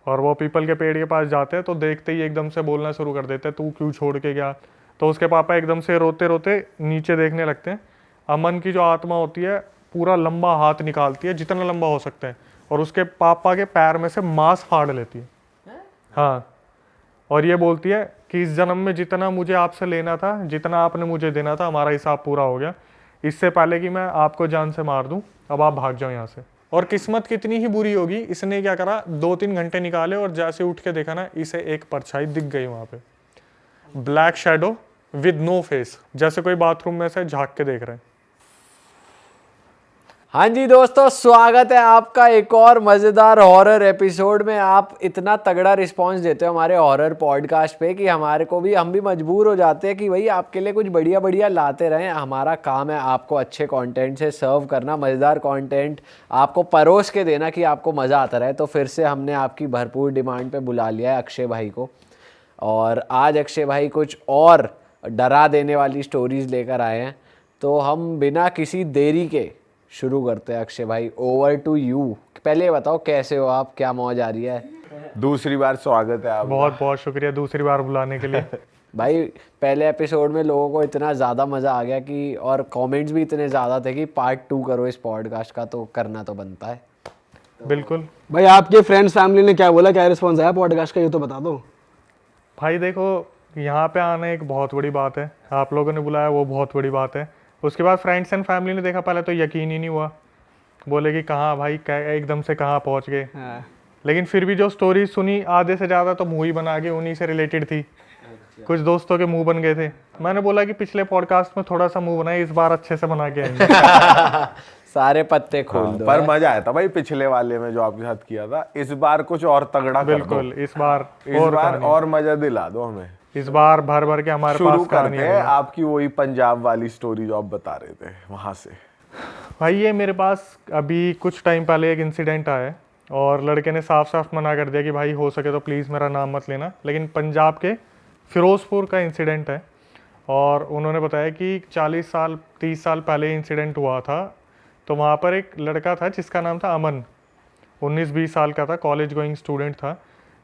और वो पीपल के पेड़ के पास जाते हैं तो देखते ही एकदम से बोलना शुरू कर देते हैं, तू क्यों छोड़ के गया। तो उसके पापा एकदम से रोते रोते नीचे देखने लगते हैं। अमन की जो आत्मा होती है पूरा लंबा हाथ निकालती है, जितना लंबा हो सकता है, और उसके पापा के पैर में से मांस फाड़ लेती है। हाँ, और ये बोलती है कि इस जन्म में जितना मुझे आपसे लेना था, जितना आपने मुझे देना था, हमारा हिसाब पूरा हो गया। इससे पहले कि मैं आपको जान से मार दूं, अब आप भाग जाओ यहाँ से। और किस्मत कितनी ही बुरी होगी, इसने क्या करा, 2-3 घंटे निकाले और जैसे उठ के देखा ना, इसे एक परछाई दिख गई वहां पे, black shadow with no face, जैसे कोई बाथरूम में से झांक के देख रहे हैं। हाँ जी दोस्तों, स्वागत है आपका एक और मज़ेदार हॉरर एपिसोड में। आप इतना तगड़ा रिस्पांस देते हो हमारे हॉरर पॉडकास्ट पे कि हम भी मजबूर हो जाते हैं कि भाई आपके लिए कुछ बढ़िया बढ़िया लाते रहें। हमारा काम है आपको अच्छे कंटेंट से सर्व करना, मज़ेदार कंटेंट आपको परोस के देना कि आपको मज़ा आता रहे। तो फिर से हमने आपकी भरपूर डिमांड पे बुला लिया है अक्षय भाई को, और आज अक्षय भाई कुछ और डरा देने वाली स्टोरीज़ लेकर आए हैं। तो हम बिना किसी देरी के शुरू करते हैं। अक्षय भाई, ओवर टू यू। पहले बताओ कैसे हो आप, क्या मौज आ रही है? दूसरी बार स्वागत है आपका। बहुत बहुत शुक्रिया दूसरी बार बुलाने के लिए। भाई पहले एपिसोड में लोगों को इतना ज़्यादा मज़ा आ गया कि, और कमेंट्स भी इतने ज़्यादा थे कि पार्ट 2 करो इस पॉडकास्ट का, तो करना तो बनता है। बिल्कुल भाई, आपके फ्रेंड्स फैमिली ने क्या बोला, क्या रिस्पॉन्स आया पॉडकास्ट का, ये तो बता दो। भाई देखो, यहाँ पे आना एक बहुत बड़ी बात है, आप लोगों ने बुलाया वो बहुत बड़ी बात है। उसके बाद फ्रेंड्स एंड फैमिली ने देखा, पहले तो यकीन ही नहीं हुआ, बोले कि कहाँ भाई, एकदम से कहाँ पहुँच गए। लेकिन फिर भी जो स्टोरी सुनी, आधे से ज़्यादा तो मुँह ही बना के उन्हीं से रिलेटेड थी। कुछ दोस्तों के मुंह बन गए थे। मैंने बोला कि पिछले पॉडकास्ट में थोड़ा सा मुंह बनाए, इस बार अच्छे से बना के आएंगे। सारे पत्ते खोल दो। पर मजा आया था भाई पिछले वाले में जो आपके साथ किया था। इस बार कुछ और तगड़ा कर दो। बिल्कुल, इस बार और मजा दिला दो हमें। इस बार भर भर के हमारे पास कहानी है। आपकी वही पंजाब वाली स्टोरी जो आप बता रहे थे वहां से। भाई ये मेरे पास अभी कुछ टाइम पहले एक इंसिडेंट आया है, और लड़के ने साफ साफ मना कर दिया कि भाई हो सके तो प्लीज़ मेरा नाम मत लेना। लेकिन पंजाब के फिरोजपुर का इंसिडेंट है, और उन्होंने बताया कि 30 साल पहले इंसिडेंट हुआ था। तो वहाँ पर एक लड़का था जिसका नाम था अमन, 19-20 साल का था, कॉलेज गोइंग स्टूडेंट था।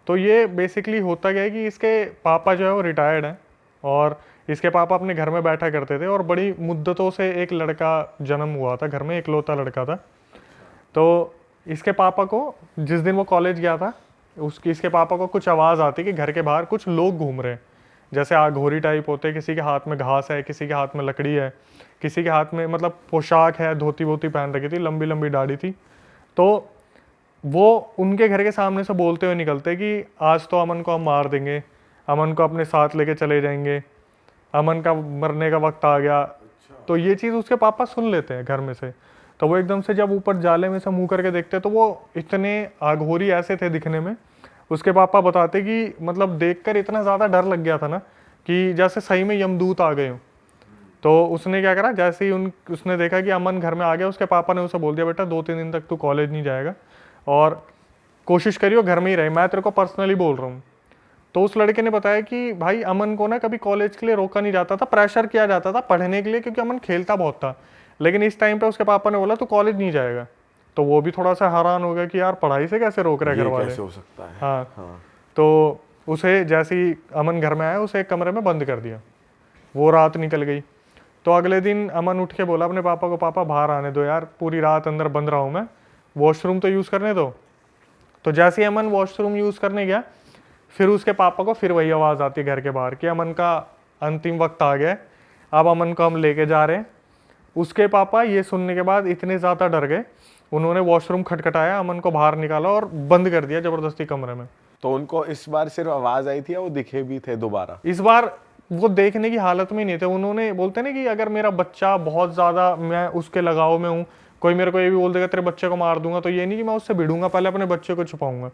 तो ये बेसिकली होता क्या है कि इसके पापा जो है वो रिटायर्ड हैं, और इसके पापा अपने घर में बैठा करते थे, और बड़ी मुद्दतों से एक लड़का जन्म हुआ था घर में, इकलौता लड़का था। तो इसके पापा को जिस दिन वो कॉलेज गया था, इसके पापा को कुछ आवाज़ आती कि घर के बाहर कुछ लोग घूम रहे हैं, जैसे आघोरी टाइप होते, किसी के हाथ में घास है, किसी के हाथ में लकड़ी है, किसी के हाथ में मतलब पोशाक है, धोती वोती पहन रखी थी, लंबी लंबी दाढ़ी थी। तो वो उनके घर के सामने से बोलते हुए निकलते कि आज तो अमन को हम मार देंगे, अमन को अपने साथ लेके चले जाएंगे, अमन का मरने का वक्त आ गया। तो ये चीज़ उसके पापा सुन लेते हैं घर में से। तो वो एकदम से जब ऊपर जाले में से मुँह करके देखते तो वो इतने आघोरी ऐसे थे दिखने में। उसके पापा बताते कि मतलब देखकर इतना ज़्यादा डर लग गया था ना, कि जैसे सही में यमदूत आ गए हो। तो उसने क्या करा, जैसे ही उसने देखा कि अमन घर में आ गया, उसके पापा ने उसे बोल दिया, बेटा 2-3 दिन तक तू कॉलेज नहीं जाएगा, और कोशिश करियो घर में ही रहे, मैं तेरे को पर्सनली बोल रहा हूँ। तो उस लड़के ने बताया कि भाई अमन को ना कभी कॉलेज के लिए रोका नहीं जाता था, प्रेशर किया जाता था पढ़ने के लिए, क्योंकि अमन खेलता बहुत था। लेकिन इस टाइम पे उसके पापा ने बोला तू कॉलेज नहीं जाएगा। तो वो भी थोड़ा सा हैरान हो गया कि यार पढ़ाई से कैसे रोक रहे घर वाले, कैसे हो सकता है। हाँ। तो उसे जैसे ही अमन घर में आया, उसे एक कमरे में बंद कर दिया। वो रात निकल गई। तो अगले दिन अमन उठ के बोला अपने पापा को, पापा बाहर आने दो यार, पूरी रात अंदर बंद रहा हूँ मैं, वॉशरूम तो यूज़ करने दो। तो जैसे ही अमन वॉशरूम यूज़ करने गया, फिर उसके पापा को फिर वही आवाज़ आती है घर के बाहर कि अमन का अंतिम वक्त आ गया, अब अमन को हम लेके जा रहे हैं। उसके पापा ये सुनने के बाद इतने ज़्यादा डर गए, उन्होंने वॉशरूम खटखटाया, अमन को बाहर निकाला और बंद कर दिया ज़बरदस्ती कमरे में। तो उनको इस बार सिर्फ आवाज़ आई थी या वो दिखे भी थे दोबारा? इस बार वो देखने की हालत में नहीं थे। उन्होंने बोलते ना कि अगर मेरा बच्चा बहुत ज़्यादा, मैं उसके लगाव में हूँ, कोई मेरे को ये भी बोल देगा तेरे बच्चे को मार दूंगा, तो ये नहीं कि मैं उससे भिड़ूंगा, पहले अपने बच्चे को छुपाऊंगा।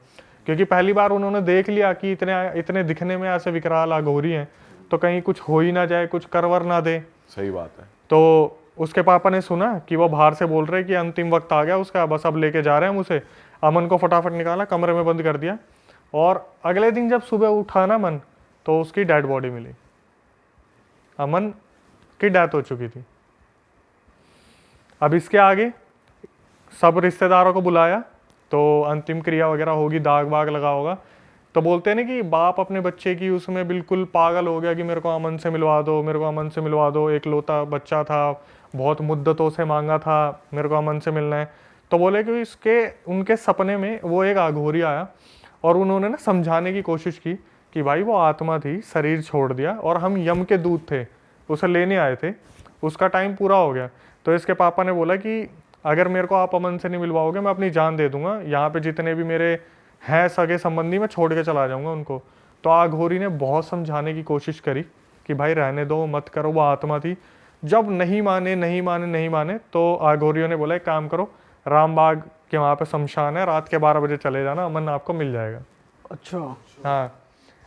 क्योंकि पहली बार उन्होंने देख लिया कि इतने दिखने में ऐसे विकराल अघोरी हैं, तो कहीं कुछ हो ही ना जाए, कुछ करवर ना दे। सही बात है। तो उसके पापा ने सुना कि वो बाहर से बोल रहे कि अंतिम वक्त आ गया उसका, बस अब लेके जा रहे हैं उसे। अमन को फटाफट निकाला, कमरे में बंद कर दिया, और अगले दिन जब सुबह उठा ना मन, तो उसकी डेड बॉडी मिली। अमन की डेथ हो चुकी थी। अब इसके आगे सब रिश्तेदारों को बुलाया, तो अंतिम क्रिया वगैरह होगी, दाग वाग लगा होगा, तो बोलते हैं ना कि बाप अपने बच्चे की उसमें बिल्कुल पागल हो गया कि मेरे को अमन से मिलवा दो, मेरे को अमन से मिलवा दो, एक लौता बच्चा था, बहुत मुद्दतों से मांगा था, मेरे को अमन से मिलना है। तो बोले कि इसके उनके सपने में वो एक अघोरी आया और उन्होंने ना समझाने की कोशिश की कि भाई वो आत्मा थी, शरीर छोड़ दिया और हम यम के दूत थे, उसे लेने आए थे, उसका टाइम पूरा हो गया। तो इसके पापा ने बोला कि अगर मेरे को आप अमन से नहीं मिलवाओगे मैं अपनी जान दे दूंगा, यहाँ पे जितने भी मेरे हैं सगे संबंधी मैं छोड़ के चला जाऊंगा उनको। तो अघोरी ने बहुत समझाने की कोशिश करी कि भाई रहने दो, मत करो, वो आत्मा थी। जब नहीं माने नहीं माने नहीं माने तो अघोरियों ने बोला एक काम करो, रामबाग के वहाँ पे शमशान है, रात के 12 बजे चले जाना, अमन आपको मिल जाएगा। अच्छा हाँ,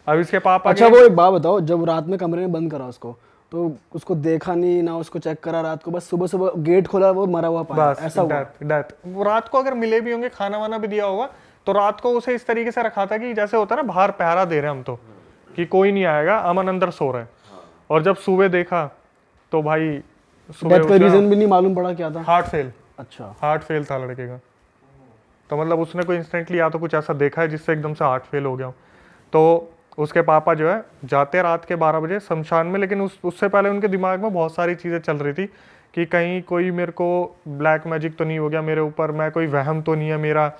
अब इसके पापा अच्छा, वो एक बात बताओ, जब रात में कमरे में बंद करा उसको, तो उसको देखा नहीं ना, उसको चेक करा रात को, बस सुबह सुबह गेट खोला वो मरा हुआ पाया, बस ऐसा हुआ? डेथ। वो रात को अगर मिले भी होंगे, खाना वाना भी दिया होगा, तो रात को उसे इस तरीके से रखा था कि जैसे होता है ना बाहर पहरा दे रहे हैं हम, तो कि कोई नहीं आएगा, अमन अंदर सो रहा है। और जब सुबह देखा तो भाई डेथ का रीजन भी नहीं मालूम पड़ा क्या था? Heart fail. अच्छा, हार्ट फेल था लड़के का। तो मतलब उसने कोई इंस्टेंटली या तो कुछ ऐसा देखा है जिससे एकदम से हार्ट फेल हो गया। तो उसके पापा जो है जाते रात के 12 बजे शमशान में, लेकिन उससे पहले उनके दिमाग में बहुत सारी चीज़ें चल रही थी कि कहीं कोई मेरे को ब्लैक मैजिक तो नहीं हो गया मेरे ऊपर, मैं कोई वहम तो नहीं है मेरा,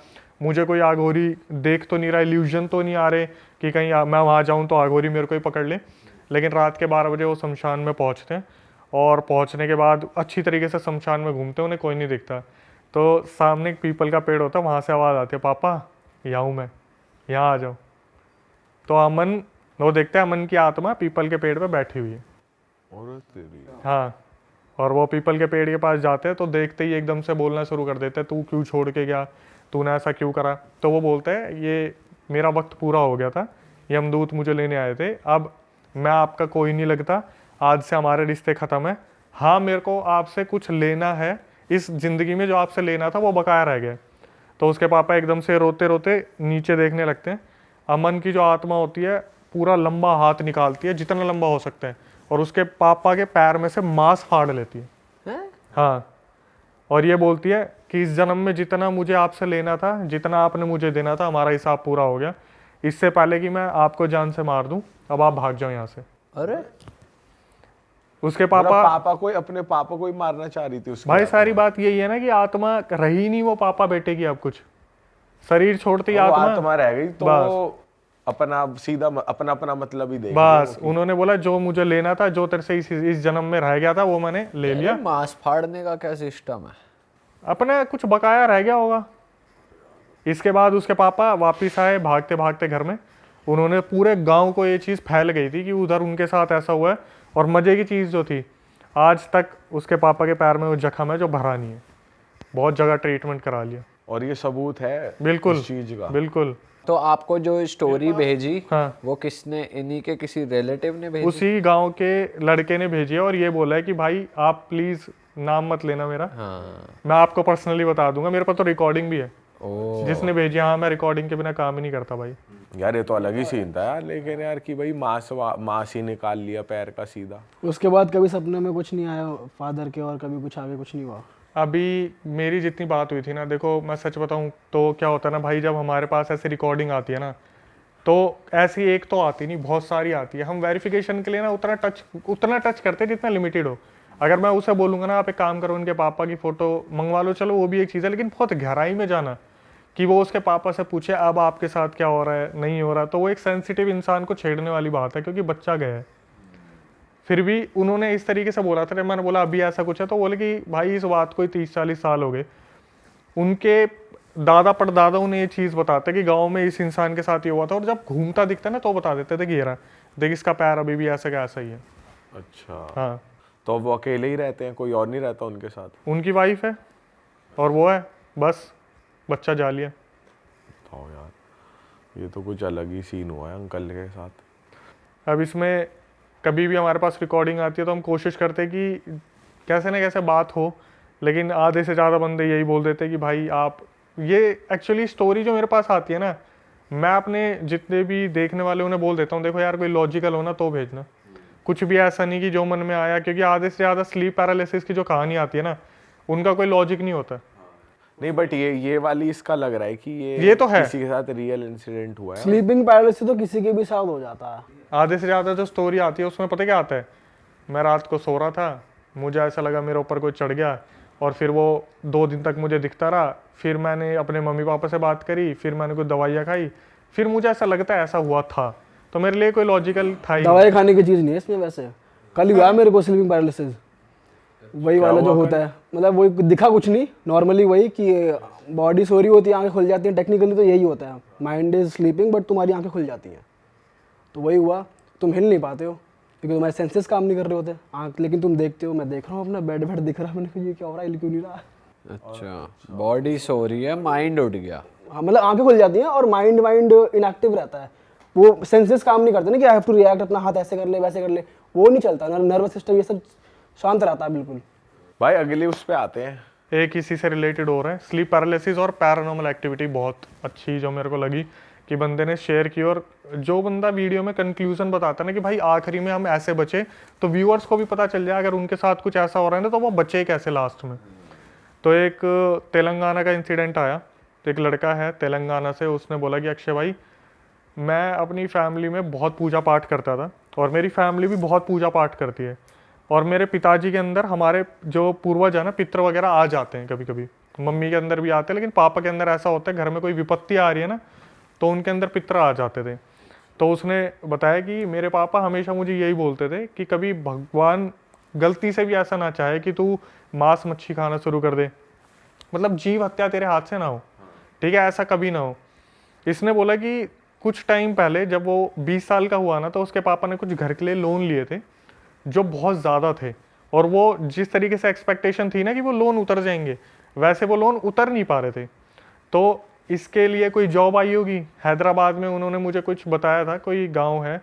मुझे कोई आगोरी देख तो नहीं रहा, इल्यूजन तो नहीं आ रहे कि कहीं मैं वहाँ जाऊँ तो आगोरी मेरे को ही पकड़ ले। लेकिन रात के 12 बजे वो शमशान में पहुँचते हैं और पहुँचने के बाद अच्छी तरीके से शमशान में घूमते हैं, उन्हें कोई नहीं दिखता। तो सामने एक पीपल का पेड़ होता है, वहाँ से आवाज़ आती है, पापा यहाँ हूँ मैं, यहाँ आ जाओ। तो अमन, वो देखते हैं अमन की आत्मा पीपल के पेड़ पे बैठी हुई है। और तेरी हाँ, और वो पीपल के पेड़ के पास जाते हैं तो देखते ही एकदम से बोलना शुरू कर देते हैं, तू क्यों छोड़ के गया, तूने ऐसा क्यों करा। तो वो बोलते हैं ये मेरा वक्त पूरा हो गया था, यमदूत मुझे लेने आए थे, अब मैं आपका कोई नहीं लगता, आज से हमारे रिश्ते ख़त्म है। हाँ, मेरे को आपसे कुछ लेना है, इस ज़िंदगी में जो आपसे लेना था वो बकाया रह गया। तो उसके पापा एकदम से रोते रोते नीचे देखने लगते हैं। अमन की जो आत्मा होती है पूरा लंबा हाथ निकालती है, जितना लंबा हो सकता है, और उसके पापा के पैर में से मांस फाड़ लेती है। हाँ, और ये बोलती है कि इस जन्म में जितना मुझे आपसे लेना था, जितना आपने मुझे देना था, हमारा हिसाब पूरा हो गया। इससे पहले कि मैं आपको जान से मार दूं, अब आप भाग जाओ यहाँ से। अरे उसके मतलब पापा अपने पापा को ही मारना चाह रही थी उसकी भाई आत्मा। सारी बात यही है ना कि आत्मा रही नहीं वो पापा बेटे की, अब कुछ शरीर छोड़ती वो आत्मा आत्मा रह गई तो बस। वो अपना सीधा अपना अपना मतलब ही देगी। बस उन्होंने बोला जो मुझे लेना था, जो तेरे से इस जन्म में रह गया था वो मैंने ले लिया, मांस फाड़ने का क्या सिस्टम है? अपना कुछ बकाया रह गया होगा। इसके बाद उसके पापा वापिस आए भागते भागते घर में। उन्होंने पूरे गांव को ये चीज़ फैल गई थी कि उधर उनके साथ ऐसा हुआ है। और मज़े की चीज़ जो थी, आज तक उसके पापा के पैर में वो जख्म है जो भरा नहीं है, बहुत जगह ट्रीटमेंट करा लिया। और ये सबूत है बिल्कुल इस चीज का। बिल्कुल। तो आपको जो स्टोरी भेजी, हाँ, वो किसने, इन्हीं के किसी रिलेटिव ने भेजी? उसी गांव के लड़के ने भेजी है और ये बोला है कि भाई आप प्लीज़ नाम मत लेना मेरा, हाँ। मैं आपको पर्सनली बता दूंगा, मेरे पास तो रिकॉर्डिंग भी है। ओ, जिसने भेजी, हाँ मैं रिकॉर्डिंग के बिना काम ही नहीं करता भाई। यार ये तो अलग ही सीन था यार, लेकिन यार कि भाई मांस ही निकाल लिया पैर का सीधा। उसके बाद कभी सपने में कुछ नहीं आया फादर के, और कभी कुछ आगे कुछ नहीं हुआ? अभी मेरी जितनी बात हुई थी ना, देखो मैं सच बताऊं तो क्या होता है ना भाई, जब हमारे पास ऐसी रिकॉर्डिंग आती है ना, तो ऐसी एक तो आती नहीं, बहुत सारी आती है। हम वेरिफिकेशन के लिए ना उतना टच करते हैं जितना लिमिटेड हो। अगर मैं उसे बोलूँगा ना आप एक काम करो, उनके पापा की फ़ोटो मंगवा लो, चलो वो भी एक चीज़ है, लेकिन बहुत गहराई में जाना कि वो उसके पापा से पूछे अब आपके साथ क्या हो रहा है, नहीं हो रहा, तो वो एक सेंसिटिव इंसान को छेड़ने वाली बात है, क्योंकि बच्चा गया है। फिर भी उन्होंने इस तरीके से बोला था, मैंने बोला अभी ऐसा कुछ है, तो बोले कि भाई इस बात को 30-40 साल हो गए। उनके दादा परदादा उन्हें ये चीज़ बताते कि गांव में इस इंसान के साथ ये हुआ था, और जब घूमता दिखता ना तो बता देते थे कि ये रहा, देख इसका पैर अभी भी ऐसा का ऐसा ही है। अच्छा, हाँ, तो वो अकेले ही रहते हैं, कोई और नहीं रहता उनके साथ? उनकी वाइफ है और वो है, बस बच्चा जाली है। तो यार ये तो कुछ अलग ही सीन हुआ है अंकल के साथ। अब इसमें कभी भी हमारे पास रिकॉर्डिंग आती है तो हम कोशिश करते हैं कि कैसे ना कैसे बात हो, लेकिन आधे से ज़्यादा बंदे यही बोल देते हैं कि भाई आप, ये एक्चुअली स्टोरी जो मेरे पास आती है ना, मैं अपने जितने भी देखने वाले उन्हें बोल देता हूँ, देखो यार कोई लॉजिकल हो ना तो भेजना, कुछ भी ऐसा नहीं कि जो मन में आया, क्योंकि आधे से ज़्यादा स्लीप पैरालिसिस की जो कहानी आती है ना, उनका कोई लॉजिक नहीं होता। नहीं बट ये वाली इसका लग रहा है कि ये तो है। किसी के साथ रियल इंसिडेंट हुआ है। स्लीपिंग पैरालिसिस तो किसी के भी साथ हो जाता है। आधे से ज़्यादा जो स्टोरी आती है उसमें पता क्या आता है, मैं रात को सो रहा था, मुझे ऐसा लगा मेरे ऊपर कोई चढ़ गया, और फिर वो 2 दिन तक मुझे दिखता रहा। फिर मैंने अपने मम्मी पापा से बात करी, फिर मैंने कुछ दवाइयाँ खाई, फिर मुझे ऐसा लगता है ऐसा हुआ था। तो मेरे लिए कोई लॉजिकल था ही। दवाई खाने की चीज़ नहीं है इसमें वैसे। कल हुआ मेरे को स्लीपिंग पैरालिसिस, वही वाला जो होता है, मतलब वही दिखा कुछ नहीं, नॉर्मली वही कि बॉडी सो रही होती है, आंखें खुल जाती हैं। टेक्निकली तो यही होता है, माइंड इज स्लीपिंग बट तुम्हारी आंखें खुल जाती हैं। तो वही हुआ, तुम हिल नहीं पाते हो क्योंकि तुम्हारे सेंसेस काम नहीं कर रहे होते आंख, लेकिन तुम देखते हो। मैं देख रहा हूँ अपना बेड दिख रहा है, मैंने कहा ये क्या हो रहा है, क्यों नहीं रहा। अच्छा, बॉडी सो रही है, माइंड उठ गया। हाँ, मतलब आंखें खुल जाती हैं और माइंड इनएक्टिव रहता है। वो सेंसेस काम नहीं करते ना कि आई हैव टू रिएक्ट, अपना हाथ ऐसे कर ले वैसे कर ले, वो नहीं चलता। नर्वस सिस्टम ये सब शांत रहता है बिल्कुल। भाई अगले उस पे आते हैं, एक इसी से रिलेटेड हो रहा है, स्लीप पैरालिसिस और पैरानॉर्मल एक्टिविटी। बहुत अच्छी जो मेरे को लगी कि बंदे ने शेयर की, और जो बंदा वीडियो में कंक्लूजन बताता है ना कि भाई आखिरी में हम ऐसे बचे, तो व्यूअर्स को भी पता चल जाए अगर उनके साथ कुछ ऐसा हो रहा है ना तो वो बचे कैसे लास्ट में। तो एक तेलंगाना का इंसिडेंट आया। तो एक लड़का है तेलंगाना से, उसने बोला कि अक्षय भाई, मैं अपनी फैमिली में बहुत पूजा पाठ करता था और मेरी फैमिली भी बहुत पूजा पाठ करती है, और मेरे पिताजी के अंदर हमारे जो पूर्वज है ना, पितर वगैरह आ जाते हैं कभी कभी, मम्मी के अंदर भी आते हैं, लेकिन पापा के अंदर ऐसा होता है घर में कोई विपत्ति आ रही है ना तो उनके अंदर पितर आ जाते थे। तो उसने बताया कि मेरे पापा हमेशा मुझे यही बोलते थे कि कभी भगवान गलती से भी ऐसा ना चाहे कि तू मांस मच्छी खाना शुरू कर दे, मतलब जीव हत्या तेरे हाथ से ना हो, ठीक है, ऐसा कभी ना हो। इसने बोला कि कुछ टाइम पहले जब वो 20 साल का हुआ ना, तो उसके पापा ने कुछ घर के लिए लोन लिए थे जो बहुत ज़्यादा थे, और वो जिस तरीके से एक्सपेक्टेशन थी ना कि वो लोन उतर जाएंगे, वैसे वो लोन उतर नहीं पा रहे थे। तो इसके लिए कोई जॉब आई होगी हैदराबाद में, उन्होंने मुझे कुछ बताया था, कोई गांव है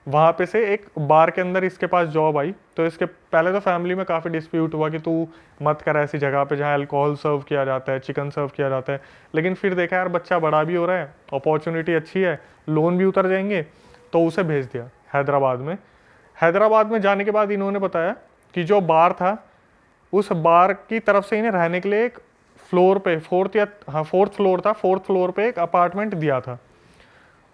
वहाँ पे से एक बार के अंदर इसके पास जॉब आई। तो इसके पहले तो फैमिली में काफ़ी डिस्प्यूट हुआ कि तू मत कर ऐसी जगह पे जहाँ अल्कोहल सर्व किया जाता है, चिकन सर्व किया जाता है। लेकिन फिर देखा यार बच्चा बड़ा भी हो रहा है, अपॉर्चुनिटी अच्छी है, लोन भी उतर जाएंगे, तो उसे भेज दिया हैदराबाद में। हैदराबाद में जाने के बाद इन्होंने बताया कि जो बार था, उस बार की तरफ से इन्हें रहने के लिए एक फ्लोर पे, फोर्थ फ्लोर पे एक अपार्टमेंट दिया था।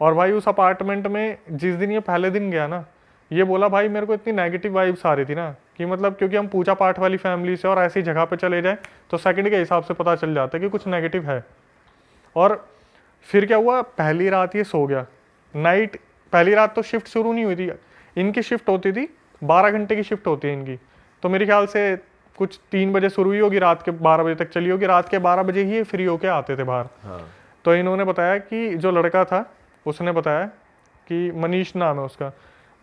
और भाई उस अपार्टमेंट में जिस दिन ये पहले दिन गया ना, ये बोला भाई मेरे को इतनी नेगेटिव वाइब्स आ रही थी ना कि मतलब, क्योंकि हम पूजा पाठ वाली फैमिली से और ऐसी जगह पे चले जाए तो सेकंड के हिसाब से पता चल जाता है कि कुछ नेगेटिव है। और फिर क्या हुआ, पहली रात ये सो गया, नाइट पहली रात तो शिफ्ट शुरू नहीं हुई थी, इनकी शिफ्ट होती थी 12 घंटे की शिफ्ट होती है इनकी, तो मेरे ख्याल से कुछ 3 बजे शुरू हुई होगी, रात के 12 बजे तक चली होगी, रात के 12 बजे ही फ्री होके आते थे बाहर। तो इन्होंने बताया कि जो लड़का था उसने बताया कि मनीष नाम है उसका,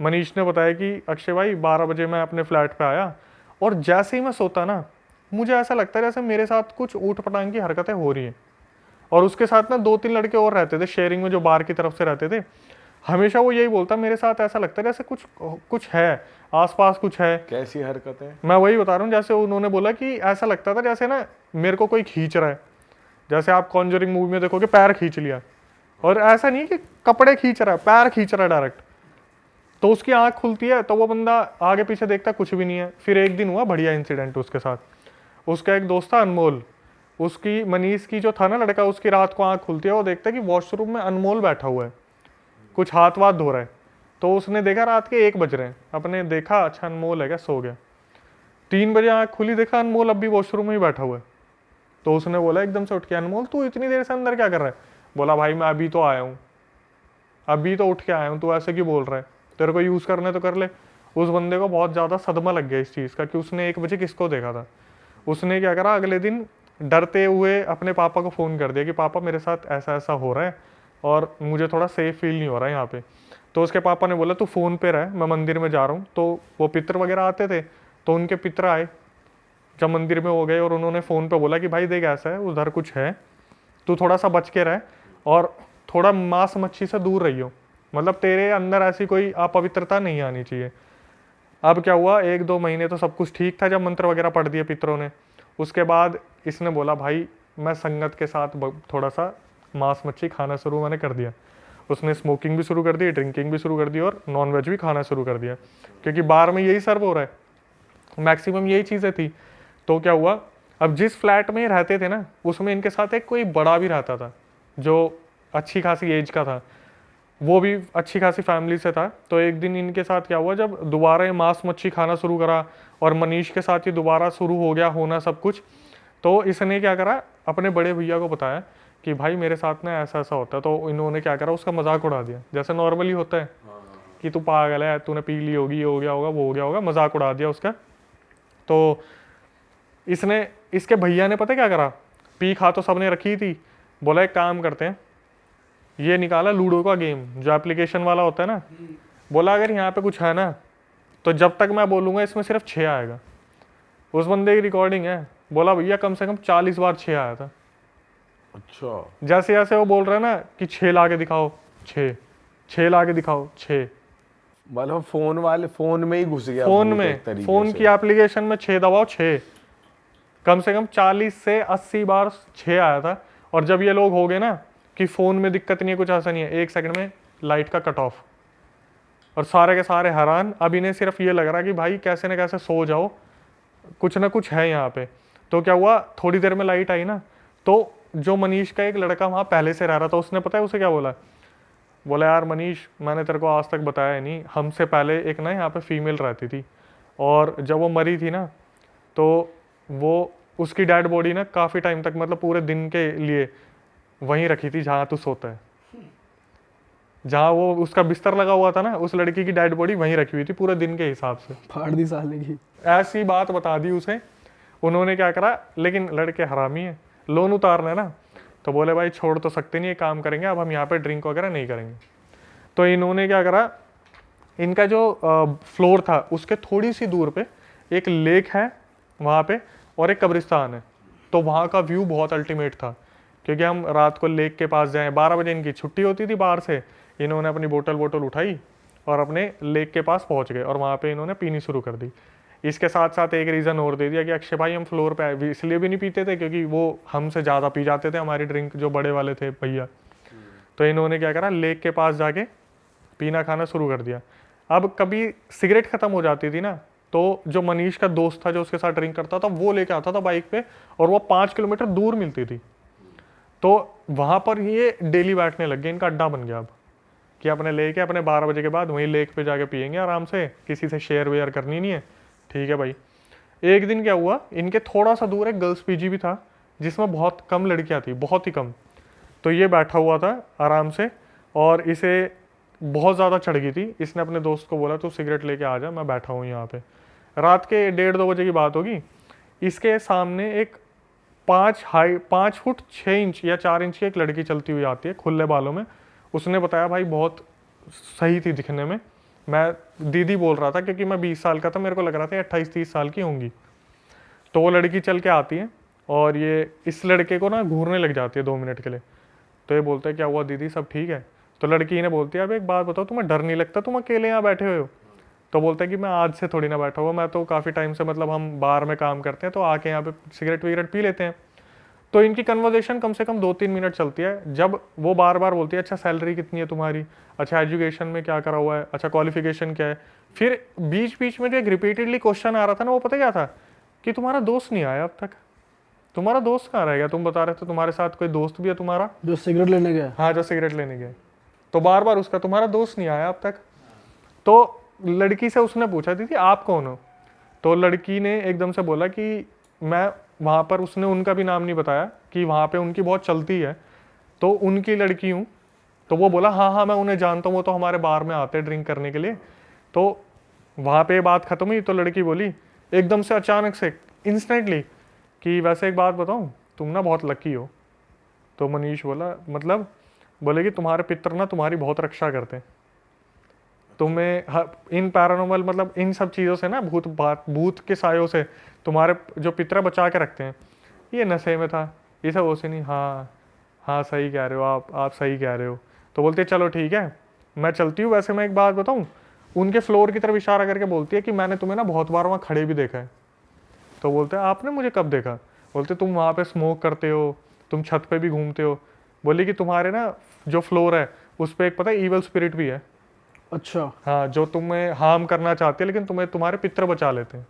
मनीष ने बताया कि अक्षय भाई 12 बजे मैं अपने फ्लैट पे आया, और जैसे ही मैं सोता ना मुझे ऐसा लगता है जैसे मेरे साथ कुछ ऊट पटांग की हरकतें हो रही हैं। और उसके साथ ना 2-3 लड़के और रहते थे शेयरिंग में, जो बाहर की तरफ से रहते थे। हमेशा वो यही बोलता मेरे साथ ऐसा लगता है जैसे कुछ है आसपास, कुछ है। कैसी हरकतें? मैं वही बता रहा हूँ, जैसे उन्होंने बोला कि ऐसा लगता था जैसे ना मेरे को कोई खींच रहा है, जैसे आप कॉन्जरिंग मूवी में देखोगे पैर खींच लिया, और ऐसा नहीं कि कपड़े खींच रहा है, पैर खींच रहा है डायरेक्ट। तो उसकी आंख खुलती है तो वो बंदा आगे पीछे देखता कुछ भी नहीं है। फिर एक दिन हुआ बढ़िया इंसिडेंट उसके साथ, उसका एक दोस्त था अनमोल, उसकी मनीष की जो था ना लड़का, उसकी रात को आंख खुलती है, वो देखता है कि वॉशरूम में अनमोल बैठा हुआ है, कुछ हाथ वाथ धो रहा है। तो उसने देखा रात के 1 बज रहे हैं, अपने देखा अच्छा अनमोल है क्या, सो गया। 3 बजे आंख खुली, देखा अनमोल अब भी वॉशरूम में ही बैठा हुआ है। तो उसने बोला एकदम से उठ के, अनमोल तू इतनी देर से अंदर क्या कर रहा है? बोला भाई मैं अभी तो आया हूँ, अभी तो उठ के आया हूँ, तू ऐसे क्यों बोल रहा है, तेरे को यूज़ करने तो कर ले। उस बंदे को बहुत ज़्यादा सदमा लग गया इस चीज़ का कि उसने 1 बजे किसको देखा था। उसने क्या करा, अगले दिन डरते हुए अपने पापा को फ़ोन कर दिया कि पापा मेरे साथ ऐसा ऐसा हो रहा है और मुझे थोड़ा सेफ फील नहीं हो रहा है यहाँ पे। तो उसके पापा ने बोला तू फ़ोन पे रह, मैं मंदिर में जा रहा हूँ। तो वो पितर वगैरह आते थे, तो उनके पितर आए जब मंदिर में हो गए, और उन्होंने फ़ोन पे बोला कि भाई देख ऐसा है, उधर कुछ है, तू थोड़ा सा बच के रह और थोड़ा मांस मच्छी से दूर रहियो, मतलब तेरे अंदर ऐसी कोई अपवित्रता नहीं आनी चाहिए। अब क्या हुआ, 1-2 महीने तो सब कुछ ठीक था जब मंत्र वगैरह पढ़ दिए पितरों ने। उसके बाद इसने बोला भाई मैं संगत के साथ थोड़ा सा मांस मच्छी खाना शुरू मैंने कर दिया। उसने स्मोकिंग भी शुरू कर दी, ड्रिंकिंग भी शुरू कर दी, और नॉनवेज भी खाना शुरू कर दिया, क्योंकि बार में यही सर्व हो रहा है, मैक्सिमम यही चीज़ें थी। तो क्या हुआ, अब जिस फ्लैट में ये रहते थे ना, उसमें इनके साथ एक कोई बड़ा भी रहता था जो अच्छी खासी एज का था, वो भी अच्छी खासी फैमिली से था। तो एक दिन इनके साथ क्या हुआ, जब दोबारा ये मांस मच्छी खाना शुरू करा और मनीष के साथ ये दोबारा शुरू हो गया होना सब कुछ, तो इसने क्या करा, अपने बड़े भैया को बताया कि भाई मेरे साथ ना ऐसा ऐसा होता है। तो इन्होंने क्या करा, उसका मजाक उड़ा दिया, जैसे नॉर्मली होता है कि तू पागल है, तूने पी ली होगी, ये हो गया होगा, वो हो गया होगा, मजाक उड़ा दिया उसका। तो इसने, इसके भैया ने पता क्या करा, पी खा तो सबने रखी थी, बोला एक काम करते हैं, ये निकाला लूडो का गेम जो एप्लीकेशन वाला होता है ना, बोला अगर यहाँ पे कुछ है ना तो जब तक मैं बोलूँगा इसमें सिर्फ 6 आएगा। उस बंदे की रिकॉर्डिंग है, बोला भैया कम से कम 40 बार 6 आया था। अच्छा, जैसे जैसे वो बोल रहा है ना कि 6 ला के दिखाओ, 6 ला के दिखाओ, 6 मतलब फोन में ही घुस गया, फोन भूत में, एक तरीके फोन से। की एप्लीकेशन में 6 दबाओ, 6 कम से कम 40 से 80 बार 6 आया था। और जब ये लोग हो गए ना कि फ़ोन में दिक्कत नहीं है, कुछ ऐसा नहीं है, 1 सेकंड में लाइट का कट ऑफ, और सारे के सारे हैरान। अब इन्हें सिर्फ ये लग रहा है कि भाई कैसे न कैसे सो जाओ, कुछ ना कुछ है यहाँ पे। तो क्या हुआ, थोड़ी देर में लाइट आई ना, तो जो मनीष का एक लड़का वहाँ पहले से रह रहा था, उसने पता है उसे क्या बोला, बोला यार मनीष मैंने तेरे को आज तक बताया नहीं, हमसे पहले एक ना यहाँ पे फीमेल रहती थी, और जब वो मरी थी ना तो वो उसकी डेड बॉडी ना काफ़ी टाइम तक, मतलब पूरे दिन के लिए वहीं रखी थी जहाँ तू सोता है, जहाँ वो उसका बिस्तर लगा हुआ था ना, उस लड़की की डेड बॉडी वहीं रखी हुई थी पूरे दिन के हिसाब से। फाड़ दी साले की। ऐसी बात बता दी उसे। उन्होंने क्या करा, लेकिन लड़के हरामी है, लोन उतारना है ना, तो बोले भाई छोड़ तो सकते नहीं, ये काम करेंगे, अब हम यहाँ पे ड्रिंक वगैरह नहीं करेंगे। तो इन्होंने क्या करा, इनका जो फ्लोर था उसके थोड़ी सी दूर पे एक लेक है वहाँ पे, और एक कब्रिस्तान है। तो वहाँ का व्यू बहुत अल्टीमेट था, क्योंकि हम रात को लेक के पास जाएँ, 12 बजे इनकी छुट्टी होती थी बाहर से, इन्होंने अपनी बोतल उठाई और अपने लेक के पास पहुँच गए, और वहाँ पे इन्होंने पीनी शुरू कर दी। इसके साथ साथ एक रीज़न और दे दिया कि अक्षय भाई हम फ्लोर पे इसलिए भी नहीं पीते थे क्योंकि वो हमसे ज़्यादा पी जाते थे, हमारी ड्रिंक जो बड़े वाले थे भैया। तो इन्होंने क्या करा, लेक के पास जाके पीना खाना शुरू कर दिया। अब कभी सिगरेट ख़त्म हो जाती थी ना, तो जो मनीष का दोस्त था जो उसके साथ ड्रिंक करता था, वो लेके आता था बाइक पे, और वो 5 किलोमीटर दूर मिलती थी। तो वहाँ पर ये डेली बैठने लग गए, इनका अड्डा बन गया अब, कि अपने लेके अपने 12 बजे के बाद वहीं लेक पे जाके पियेंगे आराम से, किसी से शेयर वेयर करनी नहीं है, ठीक है भाई। एक दिन क्या हुआ, इनके थोड़ा सा दूर एक गर्ल्स पीजी भी था जिसमें बहुत कम लड़कियां थी, बहुत ही कम। तो ये बैठा हुआ था आराम से, और इसे बहुत ज़्यादा चढ़ गई थी। इसने अपने दोस्त को बोला तू सिगरेट लेके आ जा, मैं बैठा हूँ यहाँ पे। रात के 1:30-2 बजे की बात होगी। इसके सामने एक 5 फुट 6 इंच या 4 इंच की एक लड़की चलती हुई आती है खुले बालों में। उसने बताया भाई बहुत सही थी दिखने में, मैं दीदी बोल रहा था क्योंकि मैं 20 साल का था, मेरे को लग रहा था 28-30 साल की होंगी। तो वो लड़की चल के आती है और ये इस लड़के को ना घूरने लग जाती है 2 मिनट के लिए। तो ये बोलता है क्या हुआ दीदी, सब ठीक है? तो लड़की ने बोलती है अब एक बात बताओ, तुम्हें डर नहीं लगता, तुम अकेले यहाँ बैठे हुए हो? तो बोलता है कि मैं आज से थोड़ी ना बैठा हुआ, मैं तो काफ़ी टाइम से, मतलब हम बार में काम करते हैं तो आके यहाँ पे सिगरेट विगरेट पी लेते हैं। तो इनकी कन्वर्सेशन कम से कम 2-3 मिनट चलती है, जब वो बार बार बोलती है अच्छा सैलरी कितनी है तुम्हारी, अच्छा एजुकेशन में क्या करा हुआ है, अच्छा क्वालिफिकेशन क्या है। फिर बीच बीच में जो एक रिपीटेडली क्वेश्चन आ रहा था ना, वो पता क्या था, कि तुम्हारा दोस्त नहीं आया अब तक, तुम्हारा दोस्त कहाँ रह गया? तुम बता रहे थे तुम्हारे साथ कोई दोस्त भी है तुम्हारा, जो सिगरेट लेने गया। हाँ जो सिगरेट लेने गए। तो बार बार उसका तुम्हारा दोस्त नहीं आया अब तक। तो लड़की से उसने पूछा थी आप कौन हो? तो लड़की ने एकदम से बोला कि मैं वहाँ पर, उसने उनका भी नाम नहीं बताया कि वहाँ पे उनकी बहुत चलती है तो उनकी लड़की हूँ। तो वो बोला हाँ हाँ मैं उन्हें जानता हूँ, वो तो हमारे बार में आते हैं ड्रिंक करने के लिए। तो वहाँ पे बात खत्म हुई। तो लड़की बोली एकदम से अचानक से इंस्टेंटली कि वैसे एक बात बताऊँ, तुम ना बहुत लकी हो। तो मनीष बोला मतलब? बोले कि तुम्हारे पितर ना तुम्हारी बहुत रक्षा करते हैं, तुम्हें इन पैरानॉर्मल मतलब इन सब चीज़ों से ना, भूत के सायों से तुम्हारे जो पितर बचा के रखते हैं। ये नशे में था, ये सब वो से नहीं। हाँ हाँ सही कह रहे हो आप सही कह रहे हो। तो बोलते चलो ठीक है मैं चलती हूँ। वैसे मैं एक बात बताऊँ, उनके फ्लोर की तरफ इशारा करके बोलती है कि मैंने तुम्हें ना बहुत बार वहाँ खड़े भी देखा है। तो बोलते हैं आपने मुझे कब देखा? बोलते तुम वहाँ पे स्मोक करते हो, तुम छत पे भी घूमते हो। बोली कि तुम्हारे ना जो फ्लोर है उस पर एक पता है ईवल स्पिरिट भी है। अच्छा। हाँ, जो तुम्हें हार्म करना चाहते हैं लेकिन तुम्हें तुम्हारे पितर बचा लेते हैं।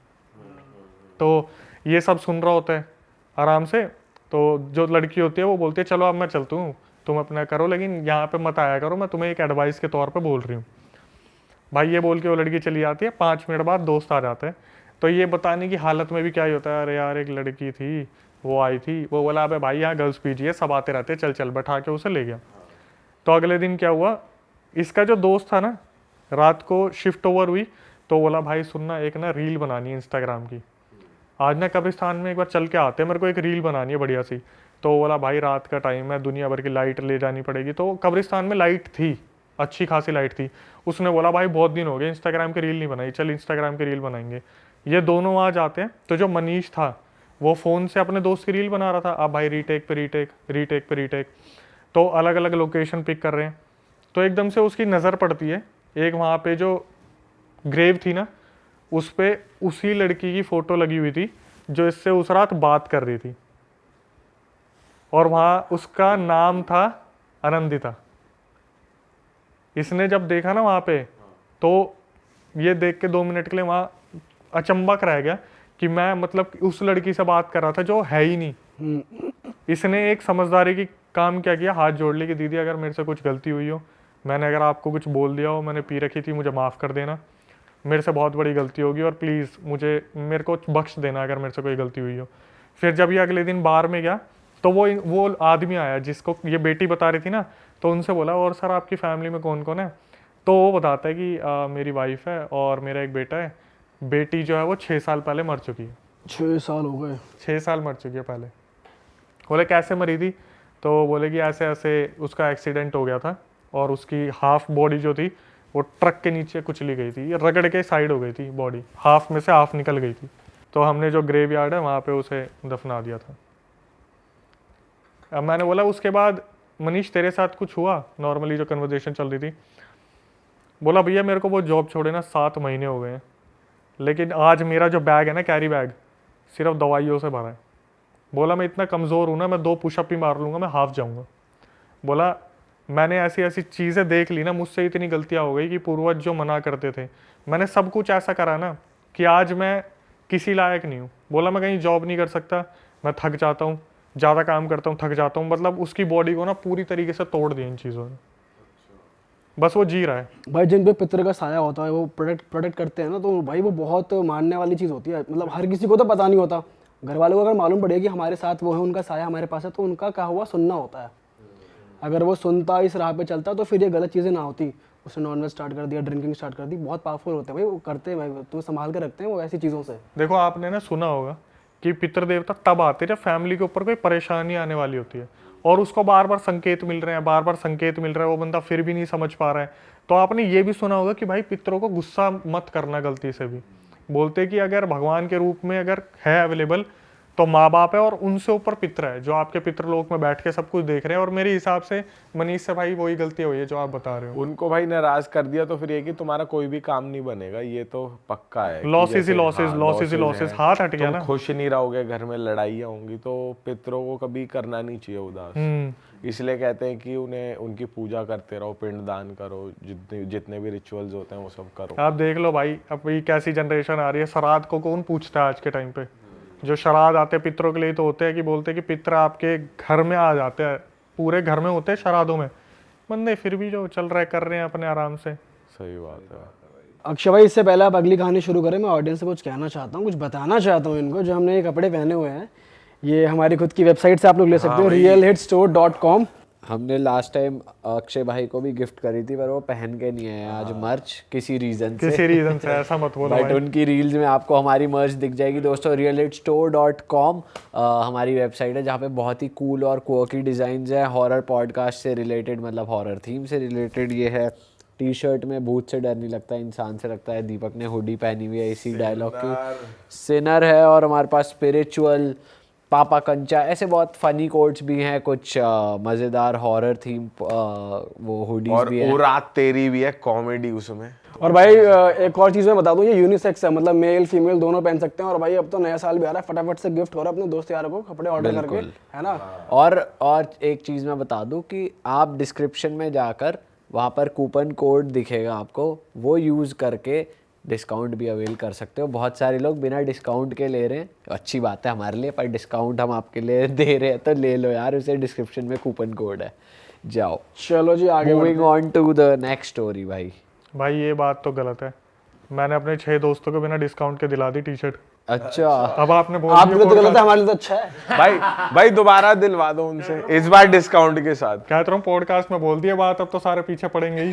तो ये सब सुन रहा होता है। आराम से। तो जो लड़की होती है वो बोलती है चलो अब मैं चलती हूँ, तुम अपना करो, लेकिन यहाँ पे मत आया करो, मैं तुम्हें एक एडवाइस के तौर पे बोल रही हूँ। भाई ये बोल के वो लड़की चली जाती है, 5 मिनट बाद दोस्त आ जाते हैं। तो ये बताने की हालत में भी क्या ही होता है, अरे यार एक लड़की थी वो आई थी, वो बोला अबे भाई यहाँ गर्ल्स पीजी है, सब आते रहते हैं, चल चल, बैठा के उसे ले गया। तो अगले दिन क्या हुआ, इसका जो दोस्त था ना, रात को शिफ्ट ओवर हुई, तो बोला भाई सुनना, एक ना रील बनानी है इंस्टाग्राम की, आज ना कब्रिस्तान में एक बार चल के आते हैं, मेरे को एक रील बनानी है बढ़िया सी। तो बोला भाई रात का टाइम है, दुनिया भर की लाइट ले जानी पड़ेगी। तो कब्रिस्तान में लाइट थी, अच्छी खासी लाइट थी। उसने बोला भाई बहुत दिन हो गए इंस्टाग्राम की रील नहीं बनाई, चल इंस्टाग्राम की रील बनाएंगे। ये दोनों वहाँ जाते हैं, तो जो मनीष था वो फ़ोन से अपने दोस्त की रील बना रहा था। अब भाई रीटेक पे रीटेक, रीटेक पे रीटेक, तो अलग अलग लोकेशन पिक कर रहे हैं। तो एकदम से उसकी नज़र पड़ती है एक वहाँ पे जो ग्रेव थी ना, उस पे उसी लड़की की फ़ोटो लगी हुई थी जो इससे उस रात बात कर रही थी, और वहाँ उसका नाम था आनंदिता। इसने जब देखा ना वहाँ पे, तो ये देख के 2 मिनट के लिए वहाँ अचंबक रह गया कि मैं मतलब उस लड़की से बात कर रहा था जो है ही नहीं। इसने एक समझदारी की काम क्या किया, हाथ जोड़ ली कि दीदी अगर मेरे से कुछ गलती हुई हो, मैंने अगर आपको कुछ बोल दिया हो, मैंने पी रखी थी, मुझे माफ़ कर देना, मेरे से बहुत बड़ी गलती होगी, और प्लीज़ मेरे को बख्श देना अगर मेरे से कोई गलती हुई हो। फिर जब ये अगले दिन बार में गया, तो वो आदमी आया जिसको ये बेटी बता रही थी ना, तो उनसे बोला और सर आपकी फैमिली में कौन कौन है। तो वो बताता है कि मेरी वाइफ है और मेरा एक बेटा है, बेटी जो है वो 6 साल पहले मर चुकी है। 6 साल हो गए? 6 साल मर चुकी है पहले। बोले कैसे मरी थी, तो बोले कि ऐसे ऐसे उसका एक्सीडेंट हो गया था, और उसकी हाफ बॉडी जो थी वो ट्रक के नीचे कुचली गई थी, रगड़ के साइड हो गई थी बॉडी, हाफ में से हाफ निकल गई थी। तो हमने जो ग्रेव यार्ड है वहाँ पे उसे दफना दिया था। अब मैंने बोला उसके बाद मनीष तेरे साथ कुछ हुआ, नॉर्मली जो कन्वर्सेशन चल रही थी। बोला भैया मेरे को वो जॉब छोड़े ना 7 महीने हो गए हैं, लेकिन आज मेरा जो बैग है ना, कैरी बैग, सिर्फ दवाइयों से भरा है। बोला मैं इतना कमज़ोर हूँ ना, मैं 2 पुशअप ही मार लूँगा, मैं हाफ जाऊँगा। बोला मैंने ऐसी ऐसी चीज़ें देख ली ना, मुझसे इतनी गलतियाँ हो गई कि पूर्वज जो मना करते थे, मैंने सब कुछ ऐसा करा ना कि आज मैं किसी लायक नहीं हूँ। बोला मैं कहीं जॉब नहीं कर सकता, मैं थक जाता हूँ, ज़्यादा काम करता हूँ, थक जाता हूँ। मतलब उसकी बॉडी को ना पूरी तरीके से तोड़ दिया इन चीज़ों ने, बस वो जी रहा है। भाई जिन पे पितर का साया होता है वो प्रोटेक्ट करते हैं ना, तो भाई वो बहुत मानने वाली चीज़ होती है। मतलब हर किसी को तो पता नहीं होता, घर वालों को अगर मालूम पड़ेगा कि हमारे साथ वो है, उनका साया हमारे पास है, तो उनका कहा हुआ सुनना होता है। अगर वो सुनता, इस राह पे चलता, तो फिर ये गलत चीज़ें ना होती। उसने नॉनवेज स्टार्ट कर दिया, ड्रिंकिंग स्टार्ट कर दी, बहुत पावरफुल होते हैं भाई वो, करते हैं भाई, तो संभाल के रखते हैं वो ऐसी चीज़ों से। देखो आपने ना सुना होगा कि पितृ देवता तब आते हैं जब फैमिली के ऊपर कोई परेशानी आने वाली होती है, और उसको बार बार संकेत मिल रहे हैं, बार बार संकेत मिल रहा है, वो बंदा फिर भी नहीं समझ पा रहा है। तो आपने ये भी सुना होगा कि भाई पितरों को गुस्सा मत करना गलती से भी। बोलते कि अगर भगवान के रूप में अगर है अवेलेबल, तो माँ बाप है, और उनसे ऊपर पितर है जो आपके पितृलोक में बैठ के सब कुछ देख रहे हैं। और मेरे हिसाब से मनीष से भाई वही गलती हुई है जो आप बता रहे हो। उनको भाई नाराज कर दिया तो फिर ये कि तुम्हारा कोई भी काम नहीं बनेगा, ये तो पक्का है। लॉसेस ही लॉसेस, लॉसेस ही लॉसेस, हाथ हट गया तुम ना। खुश नहीं रहोगे, घर में लड़ाइयाँ होंगी, तो पितरों को कभी करना नहीं चाहिए उदास। इसलिए कहते हैं कि उन्हें उनकी पूजा करते रहो, पिंडदान करो, जितने भी रिचुअल्स होते हैं वो सब करो। आप देख लो भाई अब ये कैसी जनरेशन आ रही है, श्राद्ध को कौन पूछता है आज के टाइम पे। जो श्राद्ध आते हैं पितरों के लिए तो होते हैं कि बोलते हैं कि पितर आपके घर में आ जाते हैं, पूरे घर में होते हैं श्राद्धों में, बंदे फिर भी जो चल रहा है कर रहे हैं अपने आराम से। सही बात है। अक्षय भाई इससे पहले आप अगली कहानी शुरू करें, मैं ऑडियंस से कुछ कहना चाहता हूँ, कुछ बताना चाहता हूँ इनको। जो हमने ये कपड़े पहने हुए हैं, ये हमारी खुद की वेबसाइट से आप लोग ले सकते हो, realhitstore.com। हमने लास्ट टाइम अक्षय भाई को भी गिफ्ट करी थी, पर वो पहन के नहीं आए आज मर्च किसी रीजन से। किसी रीजन से ऐसा मत बोलो बट भाई। उनकी रील्स में आपको हमारी मर्च दिख जाएगी दोस्तों। realhitstore.com हमारी वेबसाइट है जहाँ पे बहुत ही कूल और क्वर्की डिज़ाइंस हैं, हॉरर पॉडकास्ट से रिलेटेड, मतलब हॉरर थीम से रिलेटेड। ये है टी शर्ट में भूत से डर नहीं लगता, इंसान से लगता है। दीपक ने हुडी पहनी हुई है इसी डायलॉग की, सिनर है। और हमारे पास स्पिरिचुअल, पापा कंचा, ऐसे बहुत फनी कोट्स भी हैं, कुछ मज़ेदार हॉरर थीम वो हुडीज भी हैं। और रात तेरी भी है, कॉमेडी उसमें। और भाई एक और चीज़ मैं बता दूं, ये यूनिसेक्स है, मतलब मेल फीमेल दोनों पहन सकते हैं। और भाई अब तो नया साल भी आ रहा है, फटाफट से गिफ्ट करो अपने दोस्त यारों को कपड़े ऑर्डर करके, है ना। और एक चीज़ मैं बता दूं कि आप डिस्क्रिप्शन में जाकर वहाँ पर कूपन कोड दिखेगा आपको, वो यूज़ करके डिस्काउंट भी अवेल कर सकते हो। बहुत सारे लोग बिना डिस्काउंट के ले रहे हैं, अच्छी बात है हमारे लिए, पर डिस्काउंट हम आपके लिए दे रहे हैं तो ले लो यार, उसे डिस्क्रिप्शन में कूपन कोड है, जाओ। चलो जी आगे moving on to the next story. भाई ये बात तो गलत है, मैंने अपने 6 दोस्तों को बिना डिस्काउंट के दिला दी टी शर्ट। अच्छा, अब आपने बोल आपके लिए तो दिया गलत है, हमारे लिए तो अच्छा है। भाई दोबारा दिलवा दो उनसे, इस बार डिस्काउंट के साथ। कहता हूँ पॉडकास्ट में बोल दिया बात, अब तो सारे पीछे पड़ेंगे ही।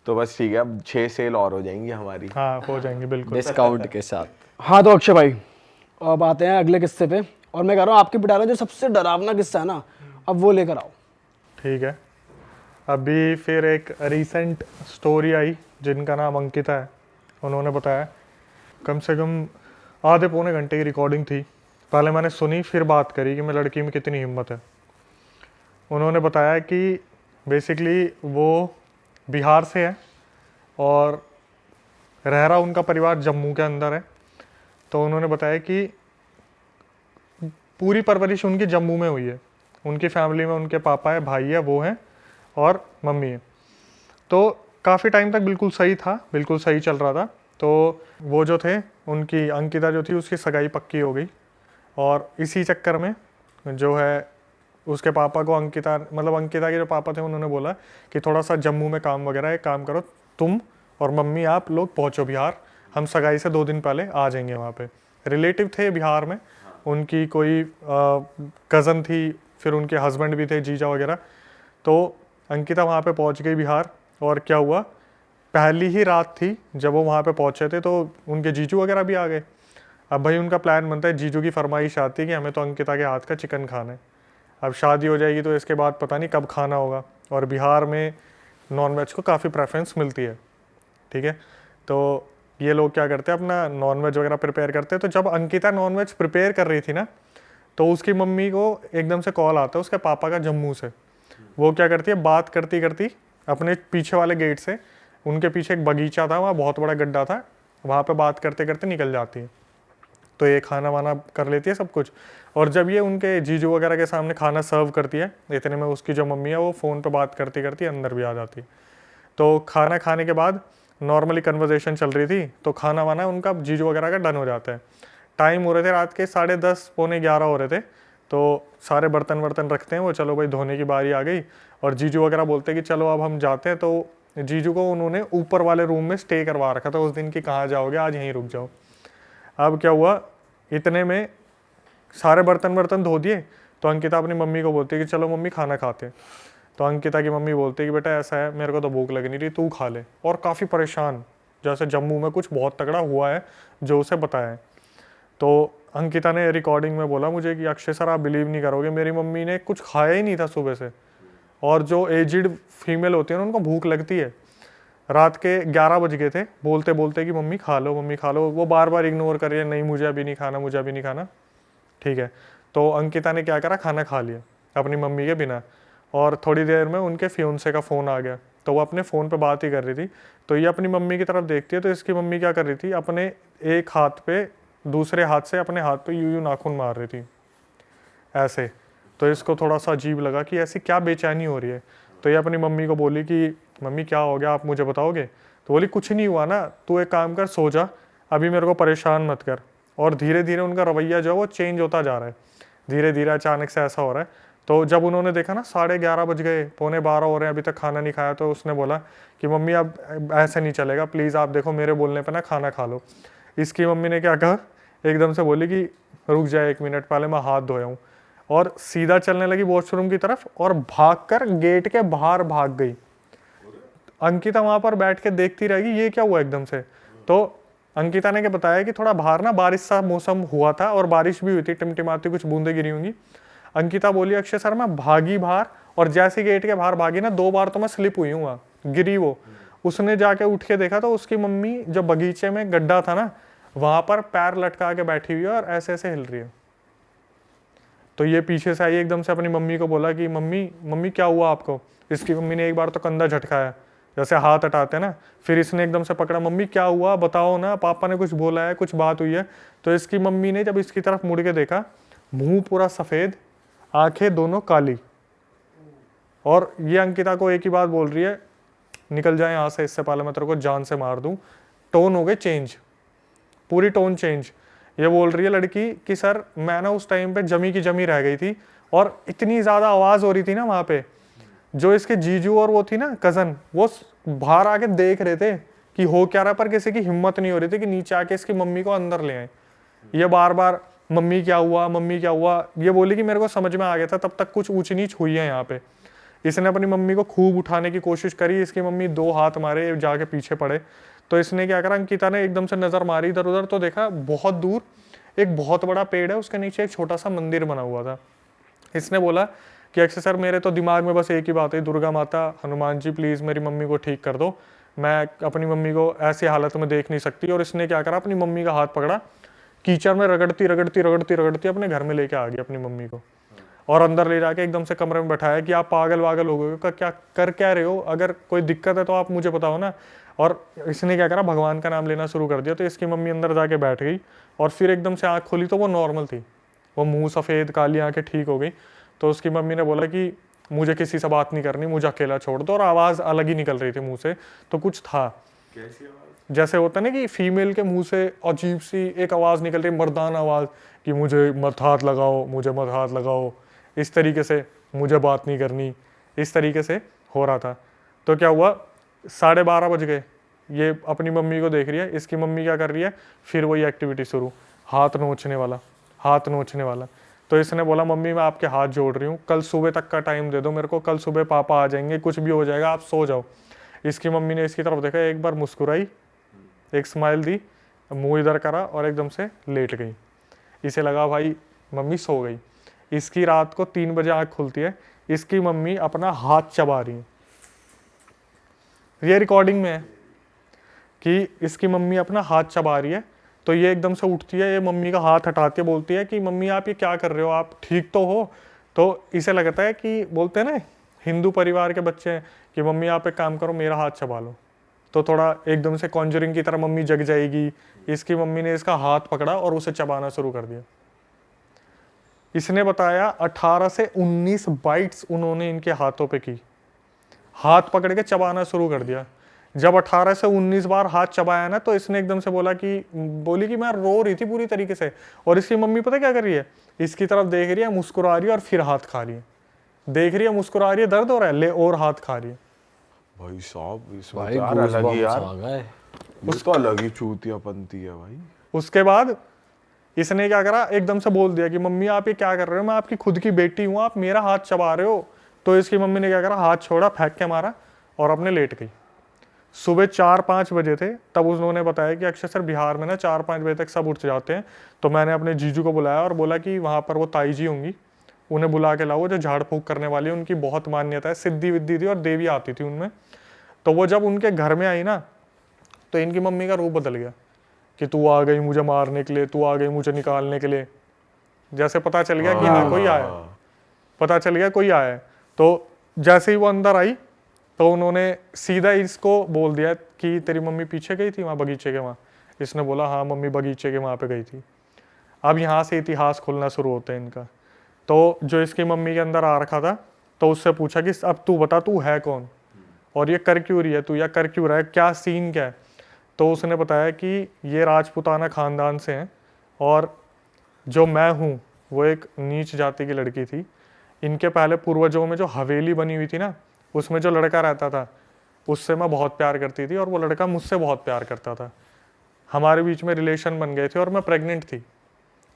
तो बस ठीक है, अब 6 सेल और हो जाएंगी हमारी। हाँ हो जाएंगे बिल्कुल डिस्काउंट के साथ। हाँ तो अक्षय भाई, अब आते हैं अगले किस्से पे, और मैं कह रहा हूँ आपके पिटारा जो सबसे डरावना किस्सा है ना, अब वो लेकर आओ। ठीक है। अभी फिर एक रीसेंट स्टोरी आई जिनका नाम अंकिता है। उन्होंने बताया, कम से कम आधे पौने घंटे की रिकॉर्डिंग थी। पहले मैंने सुनी, फिर बात करी कि मैं लड़की में कितनी हिम्मत है। उन्होंने बताया कि बेसिकली वो बिहार से है और रह रहा उनका परिवार जम्मू के अंदर है। तो उन्होंने बताया कि पूरी परवरिश उनकी जम्मू में हुई है। उनकी फैमिली में उनके पापा है, भाई है, वो हैं और मम्मी है। तो काफ़ी टाइम तक बिल्कुल सही था, बिल्कुल सही चल रहा था। तो वो जो थे, उनकी अंकिता जो थी, उसकी सगाई पक्की हो गई। और इसी चक्कर में जो है उसके पापा को अंकिता, मतलब अंकिता के जो पापा थे, उन्होंने बोला कि थोड़ा सा जम्मू में काम वगैरह है, काम करो तुम और मम्मी, आप लोग पहुँचो बिहार, हम सगाई से 2 दिन पहले आ जाएंगे। वहाँ पे रिलेटिव थे बिहार में, उनकी कोई कज़न थी, फिर उनके हस्बैंड भी थे, जीजा वगैरह। तो अंकिता वहाँ पे पहुँच गई बिहार। और क्या हुआ, पहली ही रात थी जब वो वहाँ पे पहुँचे थे, तो उनके जीजू वगैरह भी आ गए। अब भाई उनका प्लान बनता है, जीजू की फरमाइश आती है कि हमें तो अंकिता के हाथ का चिकन खाना है। अब शादी हो जाएगी तो इसके बाद पता नहीं कब खाना होगा, और बिहार में नॉनवेज को काफ़ी प्रेफरेंस मिलती है। ठीक है, तो ये लोग क्या करते हैं, अपना नॉनवेज वगैरह प्रिपेयर करते हैं। तो जब अंकिता नॉनवेज प्रिपेयर कर रही थी ना, तो उसकी मम्मी को एकदम से कॉल आता है उसके पापा का जम्मू से। वो क्या करती है, बात करती करती अपने पीछे वाले गेट से, उनके पीछे एक बगीचा था, वहाँ बहुत बड़ा गड्ढा था, वहाँ पे बात करते करते निकल जाती है। तो ये खाना वाना कर लेती है सब कुछ। और जब ये उनके जीजू वगैरह के सामने खाना सर्व करती है, इतने में उसकी जो मम्मी है वो फ़ोन पे बात करती करती अंदर भी आ जाती है। तो खाना खाने के बाद नॉर्मली कन्वर्जेशन चल रही थी, तो खाना वाना उनका जीजू वगैरह का डन हो जाता है। टाइम हो रहे थे रात के 10:30 पौने 11 हो रहे थे। तो सारे बर्तन वर्तन रखते हैं वो, चलो भाई धोने की बारी आ गई। और जीजू वगैरह बोलते हैं कि चलो अब हम जाते हैं। तो जीजू को उन्होंने ऊपर वाले रूम में स्टे करवा रखा था उस दिन की, कहाँ जाओगे, आज यहीं रुक जाओ। अब क्या हुआ, इतने में सारे बर्तन धो दिए। तो अंकिता अपनी मम्मी को बोलती है कि चलो मम्मी खाना खाते हैं। तो अंकिता की मम्मी बोलती है कि बेटा ऐसा है, मेरे को तो भूख लग नहीं रही, तू खा ले। और काफ़ी परेशान, जैसे जम्मू में कुछ बहुत तगड़ा हुआ है जो उसे बताया है। तो अंकिता ने रिकॉर्डिंग में बोला मुझे कि अक्षय सर आप बिलीव नहीं करोगे, मेरी मम्मी ने कुछ खाया ही नहीं था सुबह से। और जो एजिड फीमेल होती है उनको भूख लगती है। रात के 11 बज गए थे, बोलते बोलते कि मम्मी खा लो, मम्मी खा लो। वो बार बार इग्नोर कर रही है, नहीं मुझे अभी नहीं खाना, मुझे अभी नहीं खाना। ठीक है, तो अंकिता ने क्या करा, खाना खा लिया अपनी मम्मी के बिना। और थोड़ी देर में उनके फियोंसे का फ़ोन आ गया। तो वो अपने फ़ोन पे बात ही कर रही थी। तो ये अपनी मम्मी की तरफ देखती है, तो इसकी मम्मी क्या कर रही थी, अपने एक हाथ पे, दूसरे हाथ से अपने हाथ पे यूं नाखून मार रही थी ऐसे। तो इसको थोड़ा सा अजीब लगा कि ऐसी क्या बेचैनी हो रही है। तो ये अपनी मम्मी को बोली कि मम्मी क्या हो गया, आप मुझे बताओगे। तो बोली कुछ नहीं हुआ ना, तू एक काम कर, सो जा, अभी मेरे को परेशान मत कर। और धीरे धीरे उनका रवैया जो है वो चेंज होता जा रहा है, धीरे धीरे अचानक से ऐसा हो रहा है। तो जब उन्होंने देखा ना 11:30 बज गए, पौने 12 हो रहे हैं, अभी तक खाना नहीं खाया, तो उसने बोला कि मम्मी अब ऐसे नहीं चलेगा, प्लीज़ आप देखो मेरे बोलने पर ना खाना खा लो। इसकी मम्मी ने क्या कहा, एकदम से बोली कि रुक जाए 1 मिनट, पहले मैं हाथ धोया हूँ। और सीधा चलने लगी वॉशरूम की तरफ और भागकर गेट के बाहर भाग गई। अंकिता वहां पर बैठ के देखती रहेगी ये क्या हुआ एकदम से। तो अंकिता ने क्या बताया कि थोड़ा बाहर ना बारिश सा मौसम हुआ था और बारिश भी हुई थी, टिमटिमाती कुछ बूंदे गिरी होंगी। अंकिता बोली अक्षय सर मैं भागी बाहर, और जैसे गेट के बाहर भागी ना 2 बार तो मैं स्लिप हुई हूँ, गिरी वो। उसने जाके उठ के देखा तो उसकी मम्मी जो बगीचे में गड्ढा था ना, वहां पर पैर लटका के बैठी हुई है और ऐसे ऐसे हिल रही है। तो ये पीछे से आई, एकदम से अपनी मम्मी को बोला कि मम्मी मम्मी क्या हुआ आपको। इसकी मम्मी ने एक बार तो कंधा झटकाया, जैसे हाथ हटाते हैं ना। फिर इसने एकदम से पकड़ा, मम्मी क्या हुआ बताओ ना, पापा ने कुछ बोला है, कुछ बात हुई है। तो इसकी मम्मी ने जब इसकी तरफ मुड़ के देखा, मुंह पूरा सफ़ेद, आंखें दोनों काली। और ये अंकिता को एक ही बात बोल रही है, निकल जाए यहाँ से, इससे पहले मैं तेरे को जान से मार दूँ। टोन हो गई चेंज, पूरी टोन चेंज। ये बोल रही है लड़की कि सर मैं ना उस टाइम पे जमी की जमी रह गई थी और इतनी ज़्यादा आवाज़ हो रही थी ना वहाँ पे, जो इसके जीजू और वो थी ना कज़न, वो बाहर आके देख रहे थे कि हो क्या रहा, पर किसी की हिम्मत नहीं हो रही थी कि नीचे आके इसकी मम्मी को अंदर ले आए। ये बार बार मम्मी क्या हुआ, मम्मी क्या हुआ, ये बोली कि मेरे को समझ में आ गया था, तब तक कुछ ऊंच नीच हुई है यहाँ पे। इसने अपनी मम्मी को खूब उठाने की कोशिश करी, इसकी मम्मी 2 हाथ मारे, जाके पीछे पड़े। तो इसने क्या करा, अंकिता ने एकदम से नज़र मारी इधर उधर, तो देखा बहुत दूर एक बहुत बड़ा पेड़ है, उसके नीचे एक छोटा सा मंदिर बना हुआ था। इसने बोला कि अक्षय सर मेरे तो दिमाग में बस एक ही बात है, दुर्गा माता, हनुमान जी प्लीज़ मेरी मम्मी को ठीक कर दो, मैं अपनी मम्मी को ऐसी हालत में देख नहीं सकती। और इसने क्या करा, अपनी मम्मी का हाथ पकड़ा, कीचड़ में रगड़ती रगड़ती रगड़ती रगड़ती अपने घर में लेके आ गई अपनी मम्मी को, और अंदर ले जाके एकदम से कमरे में बैठाया कि आप पागल वागल हो गए, क्या कर क्या रहे हो, अगर कोई दिक्कत है तो आप मुझे बताओ ना। और इसने क्या करा, भगवान का नाम लेना शुरू कर दिया। तो इसकी मम्मी अंदर जाके बैठ गई और फिर एकदम से आँख खोली तो वो नॉर्मल थी, वो मुँह सफ़ेद, काली आँखें ठीक हो गई। तो उसकी मम्मी ने बोला कि मुझे किसी से बात नहीं करनी, मुझे अकेला छोड़ दो। और आवाज़ अलग ही निकल रही थी मुँह से, तो कुछ था, जैसे होता ना कि फीमेल के मुंह से अजीब सी एक आवाज़ निकल रही, मर्दाना आवाज़, कि मुझे मत हाथ लगाओ, मुझे मत हाथ लगाओ, इस तरीके से, मुझे बात नहीं करनी, इस तरीके से हो रहा था। तो क्या हुआ, 12:30 बज गए, ये अपनी मम्मी को देख रही है, इसकी मम्मी क्या कर रही है, फिर वही एक्टिविटी शुरू, हाथ नोचने वाला, हाथ नोचने वाला। तो इसने बोला मम्मी मैं आपके हाथ जोड़ रही हूँ, कल सुबह तक का टाइम दे दो मेरे को, कल सुबह पापा आ जाएंगे, कुछ भी हो जाएगा, आप सो जाओ। इसकी मम्मी ने इसकी तरफ देखा, एक बार मुस्कुराई, एक स्माइल दी, मुंह इधर करा और एकदम से लेट गई। इसे लगा भाई मम्मी सो गई। इसकी रात को 3 बजे आँख खुलती है, इसकी मम्मी अपना हाथ चबा रही है। ये रिकॉर्डिंग में है कि इसकी मम्मी अपना हाथ चबा रही है। तो ये एकदम से उठती है, ये मम्मी का हाथ हटाती है, बोलती है कि मम्मी आप ये क्या कर रहे हो, आप ठीक तो हो। तो इसे लगता है कि बोलते हैं ना हिंदू परिवार के बच्चे हैं कि मम्मी आप एक काम करो, मेरा हाथ चबा लो। तो थोड़ा एकदम से कॉन्जरिंग की तरह मम्मी जग जाएगी। इसकी मम्मी ने इसका हाथ पकड़ा और उसे चबाना शुरू कर दिया। इसने बताया 18 से 19 बाइट्स उन्होंने इनके हाथों पे की, हाथ पकड़ के चबाना शुरू कर दिया। जब 18 से 19 बार हाथ चबाया ना, तो इसने एकदम से बोली कि मैं रो रही थी पूरी तरीके से। और इसकी मम्मी पता क्या कर रही है, इसकी तरफ देख रही है, मुस्कुरा रही है और फिर हाथ खा रही है, देख रही है, मुस्कुरा रही है, दर्द हो रहा है, ले और हाथ खा रही है। भाई साहब इसमें भाई तो यार अलग ही यार, आ गए। उसको अलग ही चूतियापंती है भाई। उसके बाद इसने क्या करा, एकदम से बोल दिया कि मम्मी आप ये क्या कर रहे हो, मैं आपकी खुद की बेटी हूँ, आप मेरा हाथ चबा रहे हो। तो इसकी मम्मी ने क्या करा, हाथ छोड़ा, फेंक के मारा और अपने लेट गई। सुबह 4-5 बजे थे, तब उन्होंने बताया कि अक्षय सर बिहार में ना 4-5 बजे तक सब उठ जाते हैं। तो मैंने अपने जीजू को बुलाया और बोला कि वहाँ पर वो ताई जी होंगी, उन्हें बुला के लाओ, जो झाड़ फूक करने वाली है, उनकी बहुत मान्यता है, सिद्धि विद्धि थी और देवी आती थी उनमें। तो वो जब उनके घर में आई ना, तो इनकी मम्मी का रूप बदल गया कि तू आ गई मुझे मारने के लिए, तू आ गई मुझे निकालने के लिए। जैसे पता चल गया कि हाँ कोई आया, पता चल गया कोई आया है। तो जैसे ही वो अंदर आई, तो उन्होंने सीधा इसको बोल दिया कि तेरी मम्मी पीछे गई थी वहाँ बगीचे के वहाँ। इसने बोला हाँ मम्मी बगीचे के वहाँ पे गई थी। अब यहाँ से इतिहास खुलना शुरू होता है इनका। तो जो इसकी मम्मी के अंदर आ रखा था, तो उससे पूछा कि अब तू बता तू है कौन और ये कर क्यों रही है तू, या कर क्यों रहा है, क्या सीन क्या है। तो उसने बताया कि ये राजपूताना ख़ानदान से हैं और जो मैं हूँ वो एक नीच जाति की लड़की थी। इनके पहले पूर्वजों में जो हवेली बनी हुई थी ना, उसमें जो लड़का रहता था उससे मैं बहुत प्यार करती थी और वो लड़का मुझसे बहुत प्यार करता था। हमारे बीच में रिलेशन बन गए थे और मैं प्रेग्नेंट थी।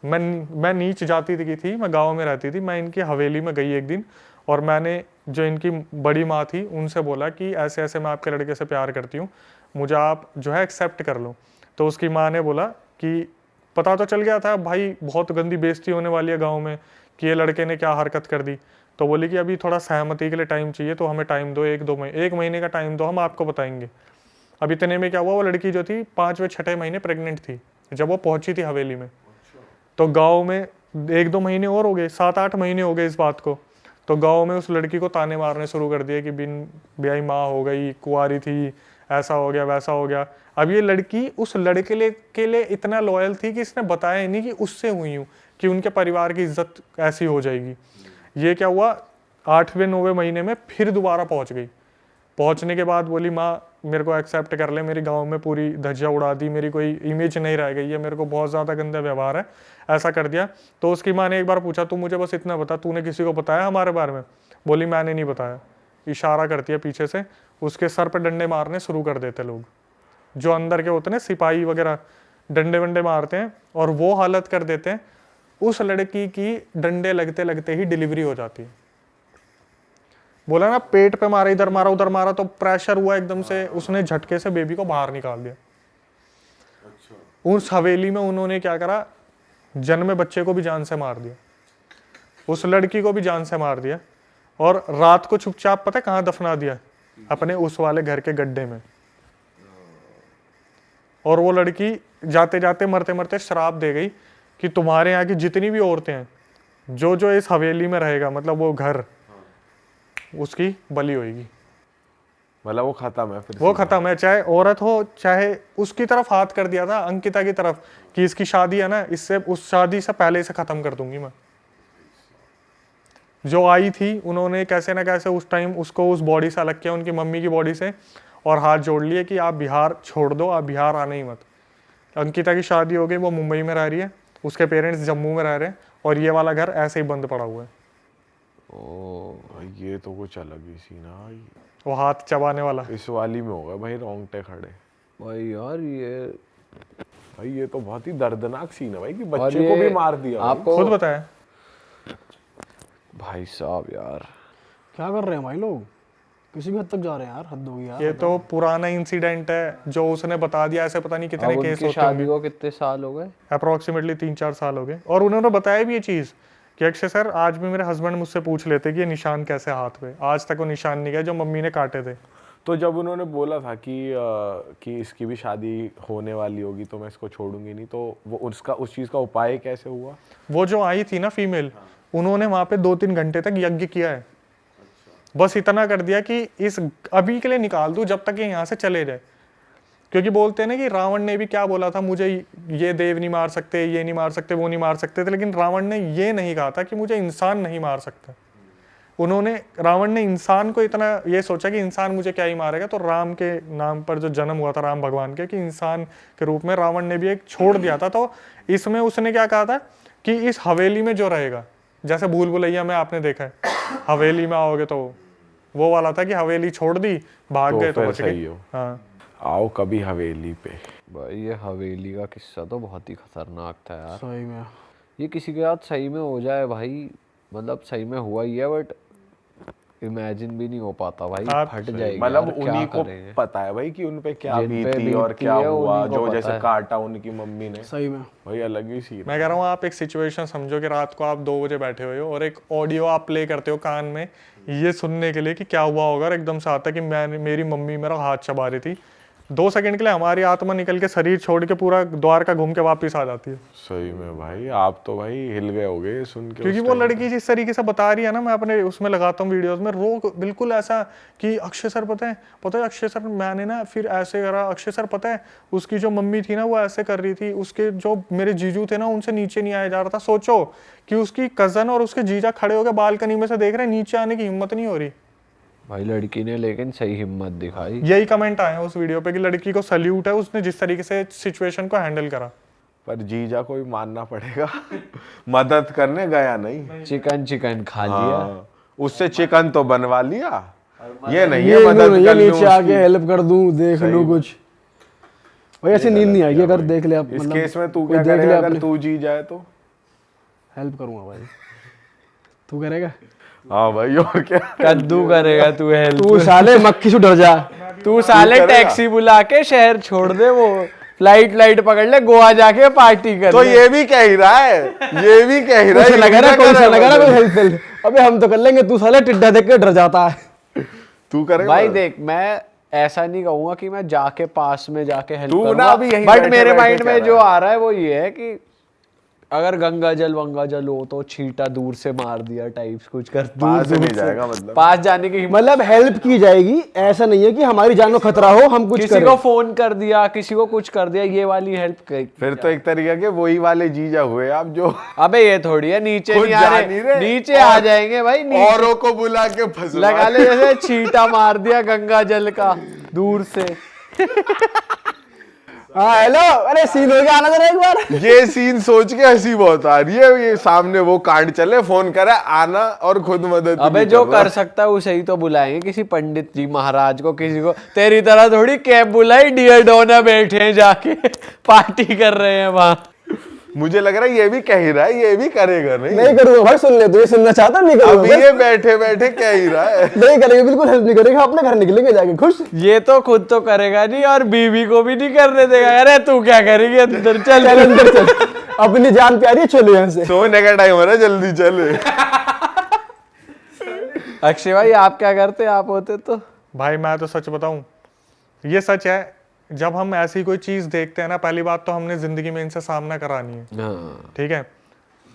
मैं नीच जाति की थी, मैं गांव में रहती थी। मैं इनकी हवेली में गई एक दिन और मैंने जो इनकी बड़ी माँ थी उनसे बोला कि ऐसे ऐसे मैं आपके लड़के से प्यार करती हूँ, मुझे आप जो है एक्सेप्ट कर लो। तो उसकी माँ ने बोला कि पता तो चल गया था भाई बहुत गंदी बेइज्जती होने वाली है गाँव में कि ये लड़के ने क्या हरकत कर दी। तो बोली कि अभी थोड़ा सहमति के लिए टाइम चाहिए, तो हमें टाइम दो, 1 महीने का टाइम दो, हम आपको बताएंगे। अब इतने में क्या हुआ, वो लड़की जो थी 5वें-6ठे महीने प्रेग्नेंट थी जब वो पहुंची थी हवेली में। तो गांव में 1-2 महीने और हो गए, 7-8 महीने हो गए इस बात को। तो गांव में उस लड़की को ताने मारने शुरू कर दिए कि बिन ब्याही माँ हो गई, कुंवारी थी, ऐसा हो गया वैसा हो गया। अब ये लड़की उस लड़के के लिए इतना लॉयल थी कि इसने बताया नहीं कि उससे हुई हूँ, कि उनके परिवार की इज्जत ऐसी हो जाएगी। ये क्या हुआ, 8वें-9वें महीने में फिर दोबारा पहुंचने के बाद बोली माँ मेरे को एक्सेप्ट कर ले, मेरी गांव में पूरी धज्जियां उड़ा दी, मेरी कोई इमेज नहीं रह गई है, मेरे को बहुत ज़्यादा गंदा व्यवहार है, ऐसा कर दिया। तो उसकी माँ ने एक बार पूछा तू मुझे बस इतना बता, तूने किसी को बताया हमारे बारे में? बोली मैंने नहीं बताया। इशारा करती है पीछे से, उसके सर पे डंडे मारने शुरू कर देते लोग, जो अंदर के होते हैं सिपाही वगैरह, डंडे वंडे मारते हैं और वो हालत कर देते हैं। उस लड़की की डंडे लगते लगते ही डिलीवरी हो जाती है। बोला ना पेट पे मारा, इधर मारा उधर मारा, तो प्रेशर हुआ एकदम से, उसने झटके से बेबी को बाहर निकाल दिया। उस हवेली में उन्होंने क्या करा, जन्मे बच्चे को भी जान से मार दिया, उस लड़की को भी जान से मार दिया, और रात को चुपचाप पता है कहाँ दफना दिया? अपने उस वाले घर के गड्ढे में। और वो लड़की जाते जाते मरते मरते श्राप दे गई कि तुम्हारे यहाँ की जितनी भी औरतें हैं, जो जो इस हवेली में रहेगा, मतलब वो घर, उसकी बलि होगी। मतलब वो खत्म है, फिर वो खत्म है, चाहे औरत हो चाहे। उसकी तरफ हाथ कर दिया था, अंकिता की तरफ, कि इसकी शादी है ना, इससे उस शादी से पहले इसे खत्म कर दूंगी मैं। जो आई थी उन्होंने कैसे ना कैसे उस टाइम उसको उस बॉडी से अलग किया, उनकी मम्मी की बॉडी से, और हाथ जोड़ लिए कि आप बिहार छोड़ दो, आप बिहार आने ही मत। अंकिता की शादी हो गई, वो मुंबई में रह रही है, उसके पेरेंट्स जम्मू में रह रहे हैं, और ये वाला घर ऐसे ही बंद पड़ा हुआ है। ओ ये तो कुछ अलग ही सीन है भाई। वो हाथ चबाने वाला। इस वाली में होगा भाई रोंगटे खड़े। भाई यार ये तो बहुत ही दर्दनाक सीन है भाई, कि बच्चे को भी मार दिया। आपको खुद बताया भाई साहब यार, क्या कर रहे हैं भाई लोग, किसी भी हद तक जा रहे हैं यार, हद होगी यार। ये तो पुराना इंसिडेंट है जो उसने बता दिया, ऐसे पता नहीं कितने अब केस उनकी होते शादी होंगे। को कितने साल हो गए? अप्रोक्सीमेटली 3-4 साल हो गए। और उन्होंने बताया भी ये चीज़ कि अक्षय सर आज भी मेरे हस्बैंड मुझसे पूछ लेते कि ये निशान कैसे हाथ पे, आज तक वो निशान नहीं गए जो मम्मी ने काटे थे। तो जब उन्होंने बोला था कि इसकी भी शादी होने वाली होगी तो मैं इसको छोड़ूंगी नहीं, तो वो उसका उस चीज़ का उपाय कैसे हुआ? वो जो आई थी ना फीमेल, उन्होंने वहाँ पे 2-3 घंटे तक यज्ञ किया है। बस इतना कर दिया कि इस अभी के लिए निकाल दूं जब तक ये यहाँ से चले जाए। क्योंकि बोलते हैं ना कि रावण ने भी क्या बोला था, मुझे ये देव नहीं मार सकते, ये नहीं मार सकते, वो नहीं मार सकते थे, लेकिन रावण ने ये नहीं कहा था कि मुझे इंसान नहीं मार सकता। रावण ने इंसान को इतना ये सोचा कि इंसान मुझे क्या ही मारेगा, तो राम के नाम पर जो जन्म हुआ था राम भगवान के, कि इंसान के रूप में रावण ने भी एक छोड़ दिया था। तो इसमें उसने क्या कहा था कि इस हवेली में जो रहेगा, जैसे भूल भुलैया में आपने देखा है, हवेली में आओगे तो वो वाला था कि हवेली छोड़ दी, भाग गए तो बच गए। हाँ, आओ कभी हवेली पे। भाई ये हवेली का किस्सा तो बहुत ही खतरनाक था यार। सही में ये किसी के साथ सही में हो जाए भाई, मतलब सही में हुआ ही है, बट इमेजिन भी नहीं हो पाता भाई, फट जाएगी। मतलब यार, क्या उन्हीं को करेंगे? पता है भाई कि उन पे क्या जिन पे बीती और बीती क्या है, हुआ, उन्हीं को जो पता जैसे है। काटा उनकी मम्मी ने। सही में भाई अलग ही सीन। मैं कह रहा हूँ आप एक सिचुएशन समझो कि रात को आप 2 बजे बैठे हुए हो और एक ऑडियो आप प्ले करते हो कान में ये सुनने के लिए कि क्या हुआ होगा, और एकदम से आता है कि मेरी मम्मी मेरा हाथ चबा रही थी। 2 सेकंड के लिए हमारी आत्मा निकल के शरीर छोड़ के पूरा द्वारका घूम के वापस आ जाती है। सही में भाई आप तो भाई हिल गए होगे सुन के। क्योंकि वो लड़की जिस तरीके से बता रही है ना, मैं अपने उसमें लगाता हूँ वीडियोस में, रो बिल्कुल ऐसा कि अक्षय सर पता है अक्षय सर मैंने ना फिर ऐसे करा, अक्षय सर पता है उसकी जो मम्मी थी ना वो ऐसे कर रही थी, उसके जो मेरे जीजू थे ना उनसे नीचे नहीं आया जा रहा था। सोचो कि उसकी कजन और उसके जीजा खड़े होकर बालकनी में से देख रहे हैं, नीचे आने की हिम्मत नहीं हो रही। भाई लड़की ने लेकिन सही हिम्मत दिखाई। यही कमेंट आए हैं उस वीडियो पे कि लड़की को सल्यूट है, उसने जिस तरीके से सिचुएशन को हैंडल करा। पर जीजा को भी मानना पड़ेगा मदद करने गया नहीं, चिकन खा लिया। हाँ, उससे चिकन तो बनवा लिया, ये नहीं ये है मदद ये कर लूं नीचे आके उसकी। हेल्प कर दूं, देख लूं कुछ। भाई ऐसे नींद नहीं आएगी अगर देख ले आप, इस मतलब केस में तू कोई क्या देख ले करेगा अगर अपने- तू जी जाए तो? हेल्प करूंगा भाई, तू करेगा? हाँ भाई और क्या। कद्दू करेगा तू हेल्प? तू साले मक्खी से डर जा। तू साले टैक्सी बुला के शहर छोड़ दे, वो फ्लाइट पकड़ ले, गोवा जाके पार्टी कर तो ले। ये भी कह ही रहा है, ये भी कह ही रहा कुछ है, लगा ये ना भी कोई क्या से लगा ना करे कोई हेल्प। अबे हम तो कर लेंगे, तू साले टिड्डा देख के डर जाता है। तू करेगा भाई देख, मैं ऐसा नहीं कहूंगा कि मैं जाके पास में जाके हेल्प तू ना करूंगा, अभी यहीं बट बैठे मेरे बैठे माइंड कह में रहा जो है। आ रहा है वो ये है कि अगर गंगा जल वंगा जल हो तो छींटा दूर से मार दिया टाइप्स कुछ कर पास से नहीं जाएगा मतलब। पास जाने की हिम्मत। मतलब हेल्प की जाएगी, ऐसा नहीं है कि हमारी जान को खतरा हो हम कुछ किसी करें। को फोन कर दिया, किसी को कुछ कर दिया, ये वाली हेल्प। फिर तो एक तरीके के वही वाले जीजा हुए आप जो अबे ये थोड़ी है, नीचे खुद नहीं आ जा नहीं रहे, रहे, नीचे आ जाएंगे भाई, नीचे औरों को बुला के फंसवा लगा ले जैसे छींटा मार दिया गंगा जल का दूर से। हाँ हेलो, अरे सीन हो गया, आना जरा एक बार। ये सीन सोच के हंसी बहुत आ रही है। ये सामने वो कांड चले, फोन करे आना और खुद मदद अबे नहीं जो कर रहा। कर सकता है उसे ही तो बुलाएंगे, किसी पंडित जी महाराज को, किसी को। तेरी तरह थोड़ी कैब बुलाई, डियर डोना बैठे हैं जाके पार्टी कर रहे हैं वहां। मुझे लग रहा है ये भी कह ही रहा है, ये भी करेगा नहीं। नहीं करूंगा भाई, सुन ले, तू ये सुनना चाहता नहीं अब करूंगा। ये बैठे बैठे कह ही रहा है। नहीं करेगा, बिल्कुल हेल्प नहीं करेगा, अपने घर निकलेंगे जाके खुश। ये तो खुद तो करेगा नहीं और बीवी को भी नहीं करने देगा। अरे तू क्या करेगी, अंदर चल। चल अंदर चल, अपनी जान प्यारी है, चलो यहाँ से। सोने का टाइम हो रहा है, जल्दी चले। अक्षय भाई आप क्या करते, आप होते तो? भाई मैं तो सच बताऊं, ये सच है, जब हम ऐसी कोई चीज देखते हैं ना, पहली बात तो हमने जिंदगी में इनसे सामना करानी है। हाँ ठीक है,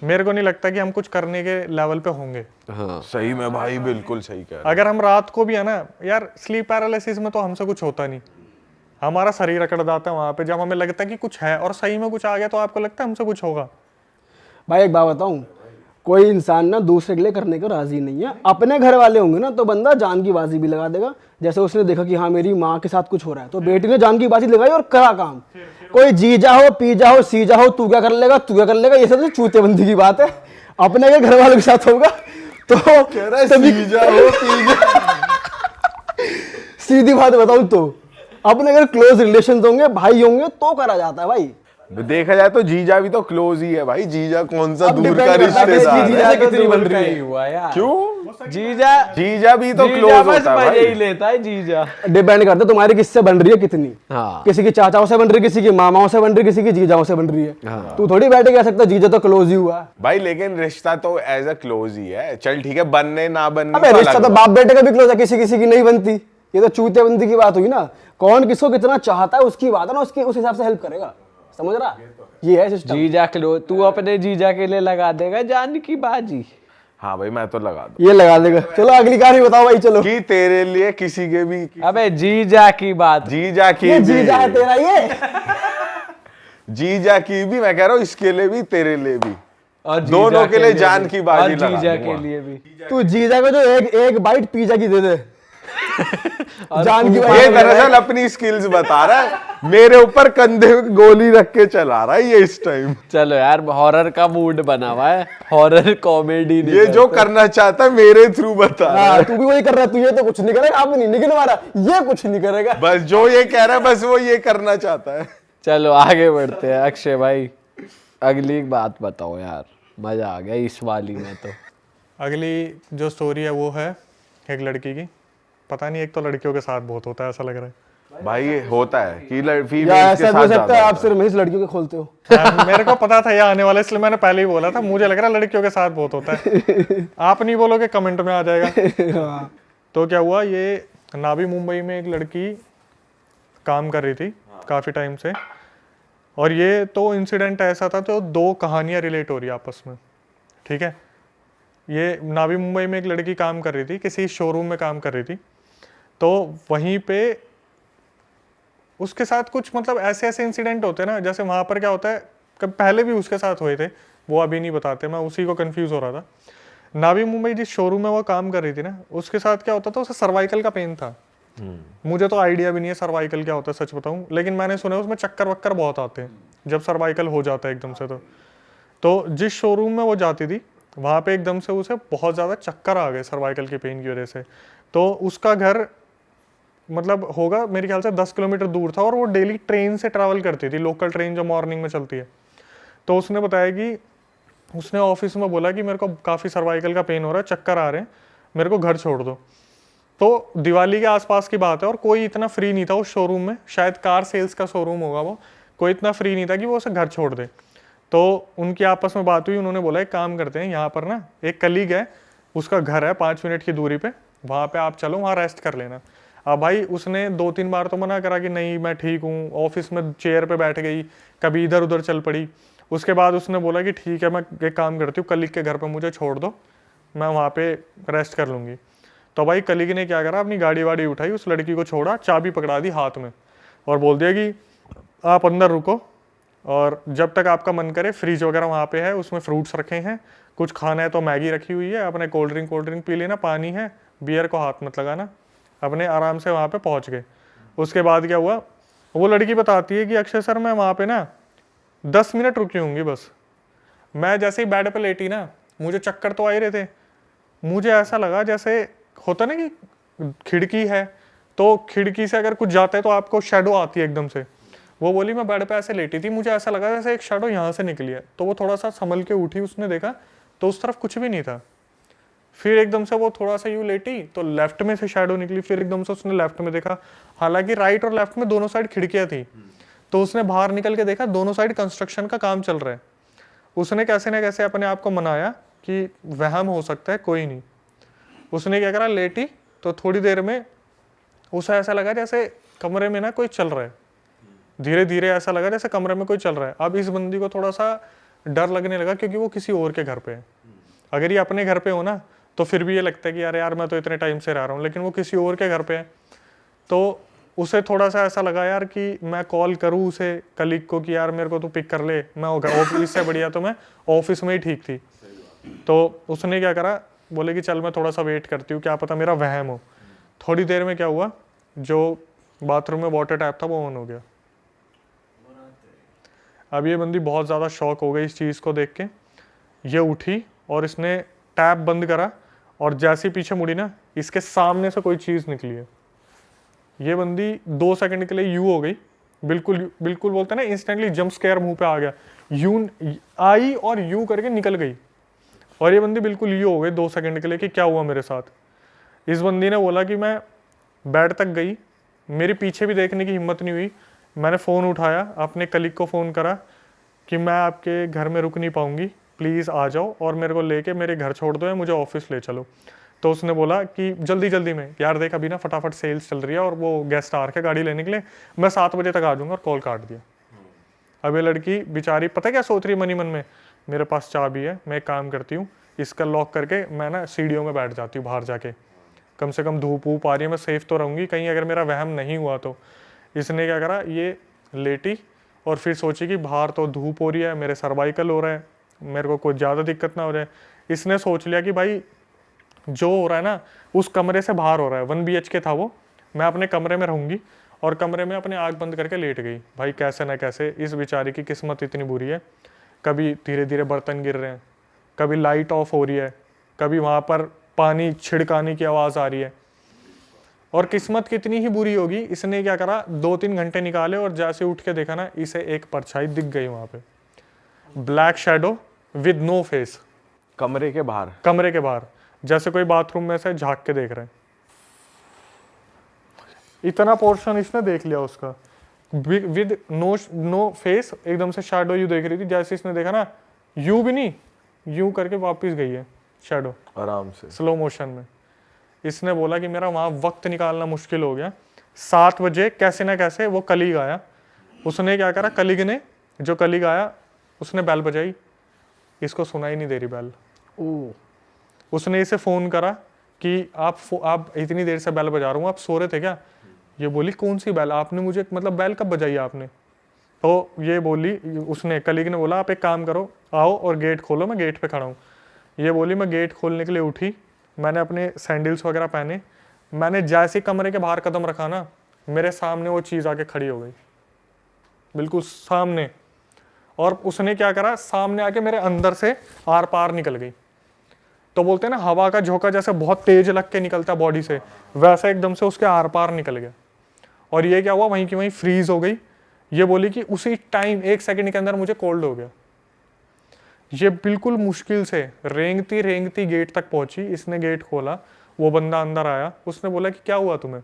मेरे को नहीं लगता कि हम कुछ करने के लेवल पे होंगे। हाँ सही में भाई, बिल्कुल सही कह रहा अगर हम रात को भी है ना यार, स्लीप पैरालिसिस में तो हमसे कुछ होता नहीं, हमारा शरीर अकड़ जाता है वहां पे। जब हमें लगता है कि कुछ है और सही में कुछ आ गया, तो आपको लगता है हमसे कुछ होगा? भाई एक बात बताऊं, कोई इंसान ना दूसरे के लिए करने को राजी नहीं है। अपने घर वाले होंगे ना तो बंदा जान की बाजी भी लगा देगा। जैसे उसने देखा कि हाँ मेरी माँ के साथ कुछ हो रहा है, तो बेटी ने जान की बाजी लगाई और करा काम। कोई जीजा हो, पीजा हो, सीजा हो, तू क्या कर लेगा, तू क्या कर लेगा, ये सब तो चूतेबंदी की बात है। अपने अगर घर वालों के साथ होगा तो सीधी बात बताऊं तो अपने अगर क्लोज रिलेशन होंगे, भाई होंगे, तो करा जाता है भाई। देखा जाए तो जीजा भी तो क्लोज ही है भाई। जीजा कौन सा अब दूर depend का करता है कि रिश्तेदार है। जीजा कितनी दूर बन का रही ही है। हुआ यार। क्यों? जीजा जीजा भी तो जीजा क्लोज बस होता है मजे भाई। ही लेता है जीजा। डिपेंड करता है तुम्हारी किससे बन रही है कितनी। हाँ किसी की चाचाओं से बन रही है, किसी की मामाओं से बन रही है, किसी की जीजाओं से बन रही है। हाँ। तू थोड़ी बैठे कह सकता जीजा तो क्लोज ही हुआ है। भाई लेकिन रिश्ता तो एज अ क्लोज ही है। चल ठीक है, बनने ना बनने अबे तो रिश्ता अलग तो बात। बाप बेटे का भी क्लोज है, किसी किसी की नहीं बनती। ये तो चूतेबंदी की बात हुई ना। कौन किसको कितना चाहता है उसकी बात है ना, उसकी उस हिसाब से हेल्प करेगा। समझ रहा? ये है सिस्टम। जीजा क्लोज, तू अपने जीजा के लिए लगा देगा जान की बाजी। हाँ भाई मैं तो लगा दूं ये लगा देगा। चलो अगली कहानी बताओ भाई, चलो। कि तेरे लिए किसी के भी अबे जीजा की बात। जीजा की ये भी जीजा है तेरा ये। जीजा की भी मैं कह रहा हूँ, इसके लिए भी तेरे लिए भी, और जीजा दोनों के लिए जान भी। की बाजी और लगा जीजा दूंगा। के लिए भी। तू जीजा को जो एक बाइट पिज्जा की दे दे। जान की ये बात दरअसल अपनी स्किल्स बता रहा है, मेरे ऊपर कंधे में गोली रख के चला रहा है ये इस टाइम। चलो यार, हॉरर का मूड बना हुआ है, हॉरर कॉमेडी। ये जो करना चाहता है मेरे थ्रू बता रहा है। हाँ, तू भी वही कर रहा है। तू ये तो कुछ नहीं करेगा, आप नहीं निकल मारा, ये कुछ नहीं करेगा। बस जो ये कह रहा है बस वो ये करना चाहता है। चलो आगे बढ़ते हैं। अक्षय भाई अगली बात बताओ यार, मजा आ गया इस वाली में तो। अगली जो स्टोरी है वो है एक लड़की की। पता नहीं, एक तो लड़कियों के साथ बहुत होता है ऐसा लग रहा है। भाई ये होता है कि फीमेल या के ऐसा भी साथ हो सकता ज्यादा है आप होता है। सिर्फ हमेशा लड़कियों के खोलते हो। मेरे को पता था ये आने वाला, इसलिए मैंने पहले ही बोला था। मुझे लग रहा है लड़कियों के साथ बहुत होता है। आप नहीं बोलोगे, कमेंट में आ जाएगा। तो क्या हुआ, ये नावी मुंबई में एक लड़की काम कर रही थी काफ़ी टाइम से, और ये तो इंसिडेंट ऐसा था, तो दो कहानियाँ रिलेट हो रही है आपस में। ठीक है, ये नावी मुंबई में एक लड़की काम कर रही थी, किसी शोरूम में काम कर रही थी। तो वहीं पे उसके साथ कुछ मतलब ऐसे ऐसे इंसिडेंट होते हैं ना, जैसे वहाँ पर क्या होता है, कब पहले भी उसके साथ हुए थे, वो अभी नहीं बताते, मैं उसी को कंफ्यूज हो रहा था। नावी मुंबई जिस शोरूम में वो काम कर रही थी ना, उसके साथ क्या होता था, उसे सर्वाइकल का पेन था। मुझे तो आइडिया भी नहीं है सर्वाइकल क्या होता है, सच बताऊं, लेकिन मैंने सुना है उसमें चक्कर वक्कर बहुत आते हैं जब सर्वाइकल हो जाता है एकदम से। तो जिस शोरूम में वो जाती थी वहाँ पे एकदम से उसे बहुत ज़्यादा चक्कर आ गए सर्वाइकल के पेन की वजह से। तो उसका घर मतलब होगा मेरे ख्याल से 10 किलोमीटर दूर था, और वो डेली ट्रेन से ट्रैवल करती थी, लोकल ट्रेन जो मॉर्निंग में चलती है। तो उसने बताया कि उसने ऑफिस में बोला कि मेरे को काफ़ी सर्वाइकल का पेन हो रहा है, चक्कर आ रहे हैं, मेरे को घर छोड़ दो। तो दिवाली के आसपास की बात है, और कोई इतना फ्री नहीं था उस शोरूम में, शायद कार सेल्स का शोरूम होगा वो, कोई इतना फ्री नहीं था कि वो उसे घर छोड़ दे। तो उनकी आपस में बात हुई, उन्होंने बोला एक काम करते हैं, यहाँ पर ना एक कलीग है, उसका घर है 5 मिनट की दूरी पे, वहाँ पे आप चलो, वहाँ रेस्ट कर लेना। अब भाई उसने 2-3 बार तो मना करा कि नहीं मैं ठीक हूँ, ऑफिस में चेयर पे बैठ गई, कभी इधर उधर चल पड़ी, उसके बाद उसने बोला कि ठीक है, मैं एक काम करती हूँ, कलीग के घर पे मुझे छोड़ दो, मैं वहाँ पे रेस्ट कर लूँगी। तो भाई कलीग ने क्या करा, अपनी गाड़ी वाड़ी उठाई, उस लड़की को छोड़ा, चाबी पकड़ा दी हाथ में और बोल दिया कि आप अंदर रुको और जब तक आपका मन करे, फ्रिज वगैरह वहाँ पे है, उसमें फ्रूट्स रखे हैं, कुछ खाना है तो मैगी रखी हुई है, अपने कोल्ड ड्रिंक पी लेना, पानी है, बियर को हाथ मत लगाना। अपने आराम से वहाँ पे पहुँच गए। उसके बाद क्या हुआ, वो लड़की बताती है कि अक्षय सर मैं वहाँ पे ना 10 मिनट रुकी होंगी बस। मैं जैसे ही बेड पे लेटी ना, मुझे चक्कर तो आ ही रहे थे, मुझे ऐसा लगा जैसे होता ना कि खिड़की है तो खिड़की से अगर कुछ जाता है तो आपको शेडो आती है एकदम से। वो बोली मैं बेड पे ऐसे लेटी थी, मुझे ऐसा लगा जैसे एक शेडो यहाँ से निकली है। तो वो थोड़ा सा संभल के उठी, उसने देखा तो उस तरफ कुछ भी नहीं था। फिर एकदम से वो थोड़ा सा यूँ लेटी तो लेफ्ट में से शेडो निकली, फिर एकदम से उसने लेफ्ट में देखा, हालांकि राइट और लेफ्ट में दोनों साइड खिड़कियाँ थी। तो उसने बाहर निकल के देखा दोनों साइड कंस्ट्रक्शन का काम चल रहा है। उसने कैसे ना कैसे अपने आप को मनाया कि वहम हो सकता है, कोई नहीं। उसने क्या करा, लेटी तो थोड़ी देर में उसे ऐसा लगा जैसे कमरे में ना कोई चल रहा है, धीरे धीरे ऐसा लगा जैसे कमरे में कोई चल रहा है। अब इस बंदी को थोड़ा सा डर लगने लगा क्योंकि वो किसी और के घर पे है। अगर ये अपने घर पे हो ना तो फिर भी ये लगता है कि यार मैं तो इतने टाइम से रह रहा हूँ, लेकिन वो किसी और के घर पे है। तो उसे थोड़ा सा ऐसा लगा यार कि मैं कॉल करूँ उसे कलीग को कि यार मेरे को तू पिक कर ले, मैं ऑफिस से बढ़िया तो मैं ऑफिस में ही ठीक थी। तो उसने क्या करा, बोले कि चल मैं थोड़ा सा वेट करती हूँ, क्या पता मेरा वहम हो। थोड़ी देर में क्या हुआ, जो बाथरूम में वाटर टैप था वो ऑन हो गया। अब ये बंदी बहुत ज़्यादा शॉक हो गई इस चीज़ को देख के। ये उठी और इसने टैप बंद करा और जैसे ही पीछे मुड़ी ना, इसके सामने से कोई चीज़ निकली है। ये बंदी 2 सेकंड के लिए यू हो गई, बिल्कुल बिल्कुल बोलते हैं ना इंस्टेंटली जंप स्केयर मुंह पे आ गया। यू आई और यू करके निकल गई और ये बंदी बिल्कुल यू हो गई 2 सेकंड के लिए कि क्या हुआ मेरे साथ। इस बंदी ने बोला कि मैं बेड तक गई, मेरे पीछे भी देखने की हिम्मत नहीं हुई। मैंने फ़ोन उठाया, अपने कलीग को फ़ोन करा कि मैं आपके घर में रुक नहीं पाऊँगी, प्लीज़ आ जाओ और मेरे को लेके मेरे घर छोड़ दो या मुझे ऑफिस ले चलो। तो उसने बोला कि जल्दी जल्दी में, यार देख अभी ना फटाफट सेल्स चल रही है और वो गेस्ट आ रखे गाड़ी लेने के लिए, मैं 7 बजे तक आ जाऊँगा, और कॉल काट दिया। अब ये लड़की बेचारी पता क्या सोच रही है मनी मन में, मेरे पास चाबी है, मैं एक काम करती हूँ इसका लॉक करके मैं ना सीढ़ियों में बैठ जाती हूँ बाहर जाके, कम से कम धूप वूप आ रही है, मैं सेफ तो रहूँगी, कहीं अगर मेरा वहम नहीं हुआ तो। इसने क्या करा, ये लेटी और फिर सोची कि बाहर तो धूप हो रही है, मेरे सर्वाइकल हो रहा है, मेरे को कोई ज़्यादा दिक्कत ना हो जाए। इसने सोच लिया कि भाई जो हो रहा है ना उस कमरे से बाहर हो रहा है। 1 BHK था वो, मैं अपने कमरे में रहूँगी, और कमरे में अपने आँख बंद करके लेट गई। भाई कैसे ना कैसे इस बेचारी की किस्मत इतनी बुरी है, कभी धीरे धीरे बर्तन गिर रहे हैं, कभी लाइट ऑफ हो रही है, कभी वहाँ पर पानी छिड़काने की आवाज़ आ रही है। और किस्मत कितनी ही बुरी होगी, इसने क्या करा, 2-3 घंटे निकाले और जैसे उठ के देखा ना, इसे एक परछाई दिख गई वहाँ पे, black shadow with no face, कमरे के बाहर, कमरे के बाहर, जैसे कोई बाथरूम में से झांक के देख रहे हैं। इतना पोर्शन इसने देख लिया उसका, विद नो फेस, एकदम से शैडो यू देख रही थी। जैसे इसने देखा ना, यू भी नहीं, यू करके वापस गई है शैडो आराम से स्लो मोशन में। इसने बोला कि मेरा वहाँ वक्त निकालना मुश्किल हो गया। 7 बजे कैसे ना कैसे वो कलीग आया। उसने क्या करा, कलीग ने, जो कलीग आया उसने बेल बजाई, इसको सुनाई नहीं दे रही बेल। उसने इसे फ़ोन करा कि आप इतनी देर से बेल बजा रहा हूँ, आप सो रहे थे क्या? ये बोली कौन सी बेल, आपने मुझे मतलब बेल कब बजाई आपने? तो ये बोली, उसने कलीग ने बोला आप एक काम करो, आओ और गेट खोलो, मैं गेट पे खड़ा हूँ। ये बोली मैं गेट खोलने के लिए उठी, मैंने अपने सैंडल्स वगैरह पहने, मैंने जैसे कमरे के बाहर कदम रखा ना, मेरे सामने वो चीज़ आके खड़ी हो गई, बिल्कुल सामने। और उसने क्या करा, सामने आके मेरे अंदर से आर पार निकल गई। तो बोलते हैं ना हवा का झोंका जैसे बहुत तेज लग के निकलता है बॉडी से, वैसा एकदम से उसके आर पार निकल गया। और ये क्या हुआ, वहीं की वहीं फ्रीज हो गई। ये बोली कि उसी टाइम 1 सेकंड के अंदर मुझे कोल्ड हो गया। ये बिल्कुल मुश्किल से रेंगती रेंगती गेट तक पहुंची। इसने गेट खोला, वो बंदा अंदर आया, उसने बोला कि क्या हुआ तुम्हें?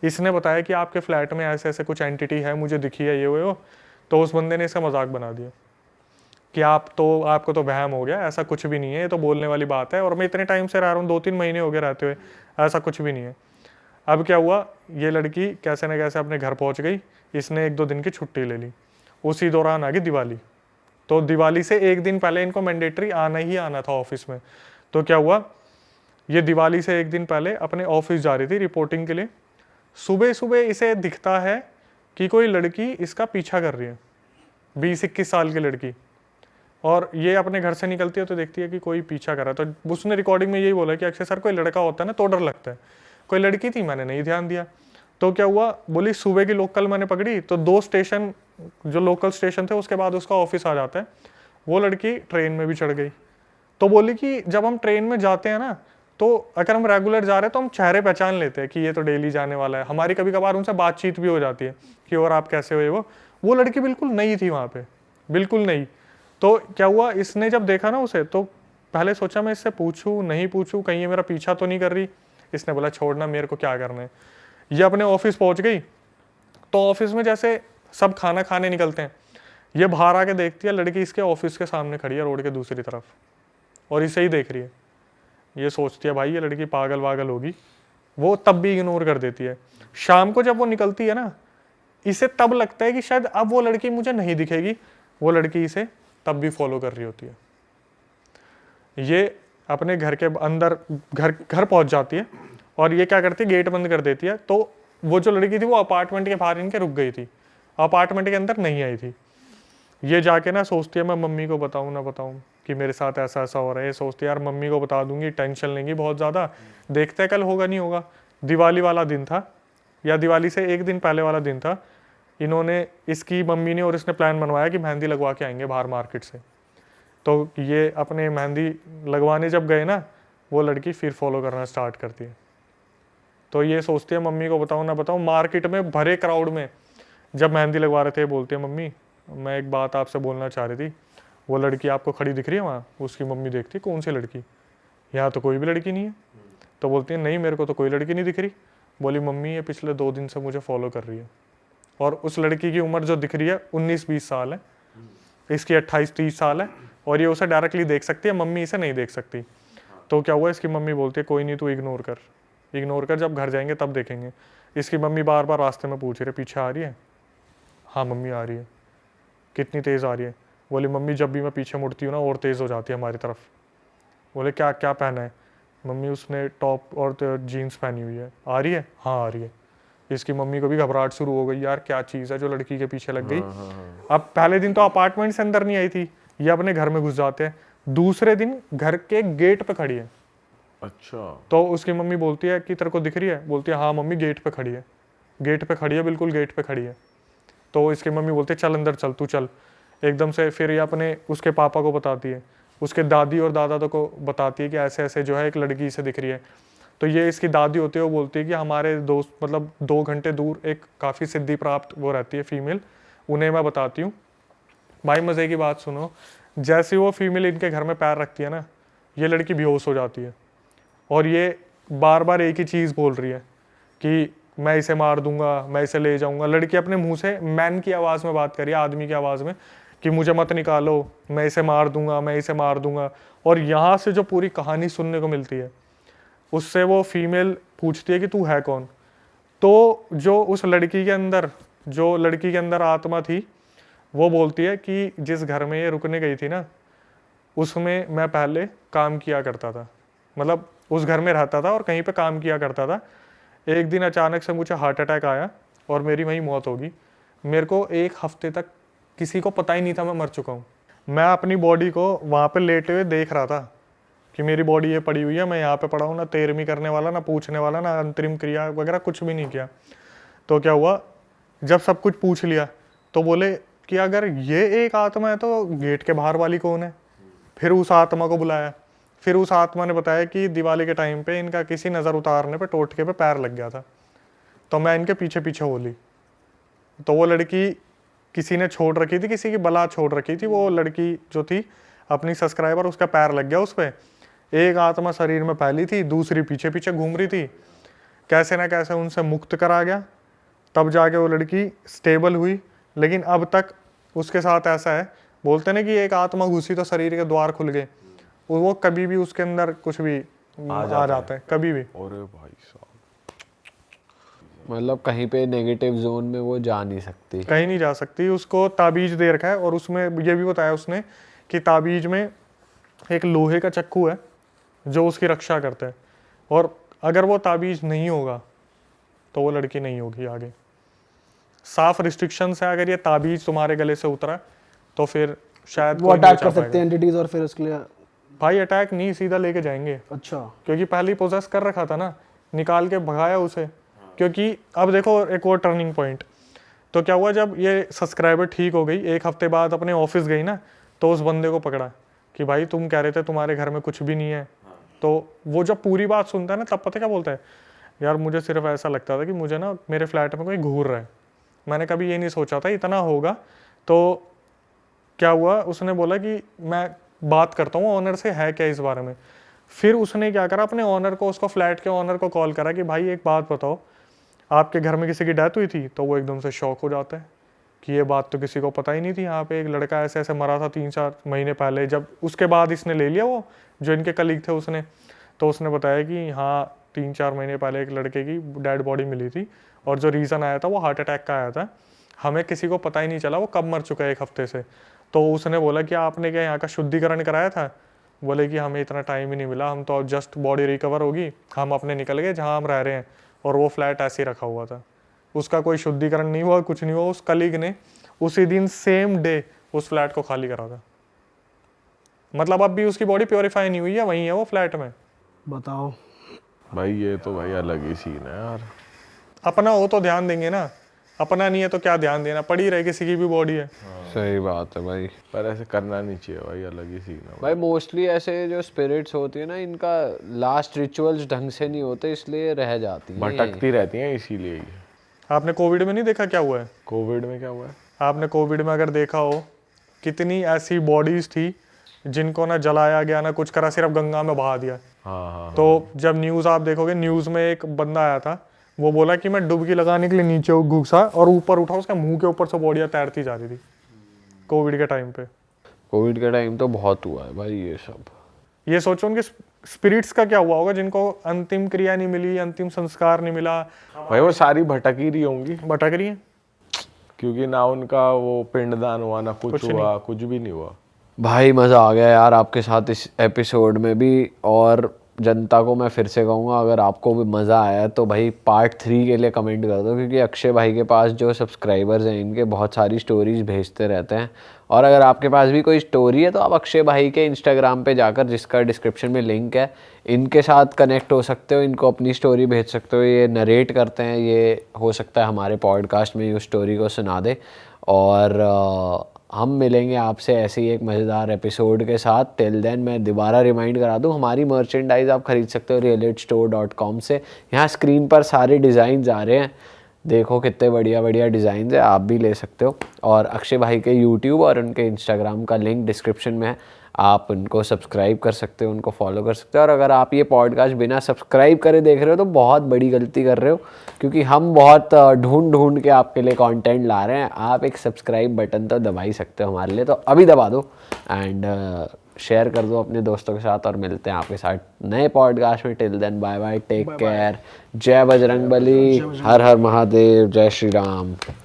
इसने बताया कि आपके फ्लैट में ऐसे ऐसे कुछ एंटिटी है, मुझे दिखी है ये वो। तो उस बंदे ने इसका मजाक बना दिया कि आपको तो वहम हो गया, ऐसा कुछ भी नहीं है, ये तो बोलने वाली बात है, और मैं इतने टाइम से रह रहा हूँ, 2-3 महीने हो गए रहते हुए, ऐसा कुछ भी नहीं है। अब क्या हुआ, ये लड़की कैसे न कैसे अपने घर पहुँच गई। इसने 1-2 दिन की छुट्टी ले ली। उसी दौरान आ गई दिवाली। तो दिवाली से एक दिन पहले इनको मैंडेटरी आना ही आना था ऑफिस में। तो क्या हुआ, ये दिवाली से एक दिन पहले अपने ऑफिस जा रही थी रिपोर्टिंग के लिए। सुबह सुबह इसे दिखता है कि कोई लड़की इसका पीछा कर रही है, 20-21 साल की लड़की। और ये अपने घर से निकलती है तो देखती है कि कोई पीछा कर रहा है। तो उसने रिकॉर्डिंग में यही बोला कि अक्षय सर कोई लड़का होता है ना तो डर लगता है, कोई लड़की थी मैंने नहीं ध्यान दिया। तो क्या हुआ, बोली सुबह की लोकल मैंने पकड़ी तो 2 स्टेशन जो लोकल स्टेशन थे उसके बाद उसका ऑफिस आ जाता है। वो लड़की ट्रेन में भी चढ़ गई। तो बोली कि जब हम ट्रेन में जाते हैं ना तो अगर हम रेगुलर जा रहे हैं तो हम चेहरे पहचान लेते हैं कि ये तो डेली जाने वाला है। हमारी कभी कभार उनसे बातचीत भी हो जाती है कि और आप कैसे हो। वो लड़की बिल्कुल नई थी वहाँ पे, बिल्कुल नई। तो क्या हुआ, इसने जब देखा ना उसे तो पहले सोचा मैं इससे पूछूं नहीं पूछूं, कहीं ये मेरा पीछा तो नहीं कर रही। इसने बोला छोड़ना, मेरे को क्या करना है। ये अपने ऑफिस पहुंच गई। तो ऑफिस में जैसे सब खाना खाने निकलते हैं, ये बाहर आके देखती है लड़की इसके ऑफिस के सामने खड़ी है रोड के दूसरी तरफ और इसे ही देख रही है। ये सोचती है भाई ये लड़की पागल वागल होगी, वो तब भी इग्नोर कर देती है। शाम को जब वो निकलती है ना, इसे तब लगता है कि शायद अब वो लड़की मुझे नहीं दिखेगी, वो लड़की इसे तब भी फॉलो कर रही होती है। ये अपने घर के अंदर घर पहुंच जाती है और ये क्या करती है, गेट बंद कर देती है। तो वो जो लड़की थी वो अपार्टमेंट के बाहर इनके रुक गई थी, अपार्टमेंट के अंदर नहीं आई थी। ये जाके ना सोचती है मैं मम्मी को बताऊं ना बताऊं कि मेरे साथ ऐसा ऐसा हो रहा है। ये सोचती है यार मम्मी को बता दूंगी, टेंशन लेंगी बहुत ज़्यादा, देखते हैं कल होगा नहीं होगा। दिवाली वाला दिन था या दिवाली से एक दिन पहले वाला दिन था। इन्होंने, इसकी मम्मी ने और इसने प्लान बनवाया कि मेहंदी लगवा के आएंगे बाहर मार्केट से। तो ये अपने मेहंदी लगवाने जब गए ना, वो लड़की फिर फॉलो करना स्टार्ट करती है। तो ये सोचती है मम्मी को बताऊं ना बताऊं। मार्केट में भरे क्राउड में जब मेहंदी लगवा रहे थे बोलती है मम्मी मैं एक बात आपसे बोलना चाह रही थी, वो लड़की आपको खड़ी दिख रही है वहाँ। उसकी मम्मी देखती कौन सी लड़की, यहाँ तो कोई भी लड़की नहीं है। तो बोलती है नहीं मेरे को तो कोई लड़की नहीं दिख रही। बोली मम्मी ये पिछले 2 दिन से मुझे फॉलो कर रही है। और उस लड़की की उम्र जो दिख रही है 19-20 साल है, इसकी 28-30 साल है और ये उसे डायरेक्टली देख सकती है, मम्मी इसे नहीं देख सकती। तो क्या हुआ, इसकी मम्मी बोलती है कोई नहीं तू इग्नोर कर, जब घर जाएंगे तब देखेंगे। इसकी मम्मी बार बार रास्ते में पूछ रही है पीछे आ रही है। हाँ मम्मी आ रही है। कितनी तेज़ आ रही है। बोली मम्मी जब भी मैं पीछे मुड़ती हूँ ना और तेज़ हो जाती है हमारी तरफ। बोले क्या क्या पहना है। मम्मी उसने टॉप और जीन्स पहनी हुई है। आ रही है, हाँ आ रही है। इसकी मम्मी को भी घबराहट शुरू हो गई, यार क्या चीज़ है जो लड़की के पीछे लग गई। अब पहले दिन तो अपार्टमेंट से अंदर नहीं आई थी, ये अपने घर में घुस जाते हैं। दूसरे दिन घर के गेट पे खड़ी है। अच्छा। तो उसकी मम्मी बोलती है कि तेरे को दिख रही है। बोलती है हाँ मम्मी गेट पे खड़ी है, गेट पे खड़ी है, बिल्कुल गेट पे खड़ी है। तो इसकी मम्मी बोलती है चल अंदर चल, तू चल। एकदम से फिर ये अपने उसके पापा को बताती है, उसके दादी और दादा तो को बताती है कि ऐसे ऐसे जो है एक लड़की से दिख रही है। तो ये इसकी दादी होती है, वो बोलती है कि हमारे दोस्त मतलब 2 घंटे दूर एक काफ़ी सिद्धि प्राप्त वो रहती है फीमेल, उन्हें मैं बताती हूँ। भाई मज़े की बात सुनो, जैसे वो फीमेल इनके घर में पैर रखती है ना, ये लड़की बेहोश हो जाती है और ये बार बार एक ही चीज़ बोल रही है कि मैं इसे मार दूंगा, मैं इसे ले जाऊंगा। लड़की अपने मुंह से मैन की आवाज़ में बात करिए, आदमी की आवाज़ में, कि मुझे मत निकालो, मैं इसे मार दूंगा, मैं इसे मार दूंगा। और यहाँ से जो पूरी कहानी सुनने को मिलती है, उससे वो फीमेल पूछती है कि तू है कौन। तो जो उस लड़की के अंदर, जो लड़की के अंदर आत्मा थी, वो बोलती है कि जिस घर में ये रुकने गई थी ना, उसमें मैं पहले काम किया करता था, मतलब उस घर में रहता था और कहीं पे काम किया करता था। एक दिन अचानक से मुझे हार्ट अटैक आया और मेरी वहीं मौत होगी। मेरे को 1 हफ्ते तक किसी को पता ही नहीं था मैं मर चुका हूँ। मैं अपनी बॉडी को वहाँ पे लेटे हुए देख रहा था कि मेरी बॉडी ये पड़ी हुई है, मैं यहाँ पे पड़ा हूँ, ना तेरहवीं करने वाला, ना पूछने वाला, ना अंतरिम क्रिया वगैरह कुछ भी नहीं किया। तो क्या हुआ, जब सब कुछ पूछ लिया तो बोले कि अगर ये एक आत्मा है तो गेट के बाहर वाली कौन है। फिर उस आत्मा को बुलाया, फिर उस आत्मा ने बताया कि दिवाली के टाइम पे इनका किसी नज़र उतारने पे टोटके पे पैर लग गया था, तो मैं इनके पीछे पीछे हो ली। तो वो लड़की किसी ने छोड़ रखी थी, किसी की बला छोड़ रखी थी, वो लड़की जो थी अपनी सब्सक्राइबर, उसका पैर लग गया उस पर। एक आत्मा शरीर में फैली थी, दूसरी पीछे पीछे घूम रही थी। कैसे ना कैसे उनसे मुक्त करा गया, तब जाके वो लड़की स्टेबल हुई। लेकिन अब तक उसके साथ ऐसा है, बोलते ना कि एक आत्मा घुसी तो शरीर के द्वार खुल गए, वो कभी भी उसके अंदर कुछ भी आ जाता है कभी भी। अरे भाई साहब, मतलब कहीं पे नेगेटिव जोन में वो जा नहीं सकती। कहीं नहीं जा सकती। उसको ताबीज दे रखा है और उसमें ये भी बताया उसने कि ताबीज में एक लोहे का चक्कू है जो उसकी रक्षा करता है, और अगर वो ताबीज नहीं होगा तो वो लड़की नहीं होगी आगे। साफ रिस्ट्रिक्शन है, अगर ये ताबीज तुम्हारे गले से उतरा तो फिर शायद वो कोई नहीं अटैक बचा कर सकते पाएगा। हैं एंटिटीज और फिर उसके लिए। भाई अटैक नहीं, सीधा लेके जाएंगे, अच्छा, क्योंकि पहले ही पोजेस कर रखा था ना, निकाल के भगाया उसे। क्योंकि अब देखो एक और टर्निंग पॉइंट, तो क्या हुआ जब ये सब्सक्राइबर ठीक हो गई, एक हफ्ते बाद अपने ऑफिस गई ना, तो उस बंदे को पकड़ा कि भाई तुम कह रहे थे तुम्हारे घर में कुछ भी नहीं है। तो वो जब पूरी बात सुनता है ना, तब पता क्या बोलता है, यार मुझे सिर्फ ऐसा लगता था कि मुझे ना मेरे फ्लैट में कोई घूर रहा है, मैंने कभी ये नहीं सोचा था इतना होगा। तो क्या हुआ, उसने बोला कि मैं बात करता हूँ ऑनर से, है क्या इस बारे में। फिर उसने क्या करा, अपने ऑनर को, उसको फ्लैट के ऑनर को कॉल करा कि भाई एक बात बताओ, आपके घर में किसी की डेथ हुई थी। तो वो एकदम से शॉक हो जाता है कि ये बात तो किसी को पता ही नहीं थी, यहाँ पे एक लड़का ऐसे ऐसे मरा था 3-4 महीने पहले। जब उसके बाद इसने ले लिया वो जो इनके कलीग थे उसने, तो उसने बताया कि हाँ 3-4 महीने पहले एक लड़के की डेड बॉडी मिली थी, और जो रीज़न आया था वो हार्ट अटैक का आया था, हमें किसी को पता ही नहीं चला वो कब मर चुका है, 1 हफ्ते से। तो उसने बोला कि आपने क्या यहाँ का शुद्धिकरण कराया था। बोले कि हमें इतना टाइम ही नहीं मिला, हम तो जस्ट बॉडी रिकवर होगी हम अपने निकल गए जहाँ हम रह रहे हैं, और वो फ्लैट ऐसे ही रखा हुआ था, उसका कोई शुद्धिकरण नहीं हुआ, कुछ नहीं हुआ। उस कलीग ने उसी दिन सेम डे उस फ्लैट को खाली करा था। मतलब अब भी उसकी बॉडी प्योरीफाई नहीं हुई है, वहीं है वो फ्लैट में। बताओ भाई ये तो भाई अलग ही सीन है यार। अपना हो तो ध्यान देंगे ना, अपना नहीं है तो क्या ध्यान देना, पड़ी रहे किसी की भी बॉडी है। सही बात है भाई। पर ऐसे करना नहीं चाहिए भाई, अलग ही सीन है। भाई मोस्टली ऐसे जो स्पिरिट्स होती है ना, इनका लास्ट रिचुअल्स ढंग से नहीं होते, इसलिए रह जाती है। भटकती रहती हैं इसीलिए ही। आपने कोविड में नहीं देखा क्या हुआ है? कोविड में क्या हुआ है? आपने कोविड में अगर देखा हो, कितनी ऐसी बॉडीज थी जिनको ना जलाया गया ना कुछ करा, सिर्फ गंगा में बहा दिया। हाँ। तो जब न्यूज़ आप देखोगे, न्यूज़ में एक बंदा आया था, वो बोला कि मैं डुबकी लगाने के लिए नीचे घुसा और ऊपर उठा, उसका मुंह के ऊपर से बॉडियाँ तैरती जा रही थी कोविड के टाइम पे। कोविड के टाइम तो बहुत हुआ है भाई ये सब। ये सोचो उनके स्पिरिट्स का क्या हुआ होगा जिनको अंतिम क्रिया नहीं मिली, अंतिम संस्कार नहीं मिला, भाई वो सारी भटक ही रही होंगी, भटक रही है। क्योंकि ना उनका वो पिंडदान हुआ, ना कुछ हुआ, कुछ भी नहीं हुआ। भाई मज़ा आ गया यार आपके साथ इस एपिसोड में भी, और जनता को मैं फिर से कहूँगा अगर आपको भी मज़ा आया तो भाई पार्ट 3 के लिए कमेंट कर दो, क्योंकि अक्षय भाई के पास जो सब्सक्राइबर्स हैं इनके बहुत सारी स्टोरीज भेजते रहते हैं। और अगर आपके पास भी कोई स्टोरी है तो आप अक्षय भाई के इंस्टाग्राम पे जाकर, जिसका डिस्क्रिप्शन में लिंक है, इनके साथ कनेक्ट हो सकते हो, इनको अपनी स्टोरी भेज सकते हो। ये नरेट करते हैं, ये हो सकता है हमारे पॉडकास्ट में उस स्टोरी को सुना दे। और हम मिलेंगे आपसे ऐसे ही एक मज़ेदार एपिसोड के साथ। टिल देन मैं दोबारा रिमाइंड करा दूं, हमारी मर्चेंडाइज आप ख़रीद सकते हो realitstore.com से। यहाँ स्क्रीन पर सारे डिज़ाइन आ रहे हैं, देखो कितने बढ़िया बढ़िया डिज़ाइन है, आप भी ले सकते हो। और अक्षय भाई के यूट्यूब और उनके इंस्टाग्राम का लिंक डिस्क्रिप्शन में है, आप उनको सब्सक्राइब कर सकते हो, उनको फॉलो कर सकते हो। और अगर आप ये पॉडकास्ट बिना सब्सक्राइब करे देख रहे हो तो बहुत बड़ी गलती कर रहे हो, क्योंकि हम बहुत ढूंढ के आपके लिए कंटेंट ला रहे हैं। आप एक सब्सक्राइब बटन तो दबा ही सकते हो हमारे लिए, तो अभी दबा दो एंड शेयर कर दो अपने दोस्तों के साथ। और मिलते हैं आपके साथ नए पॉडकास्ट में। Till then bye bye, take care, जय बजरंग बली, हर हर महादेव, जय श्री राम।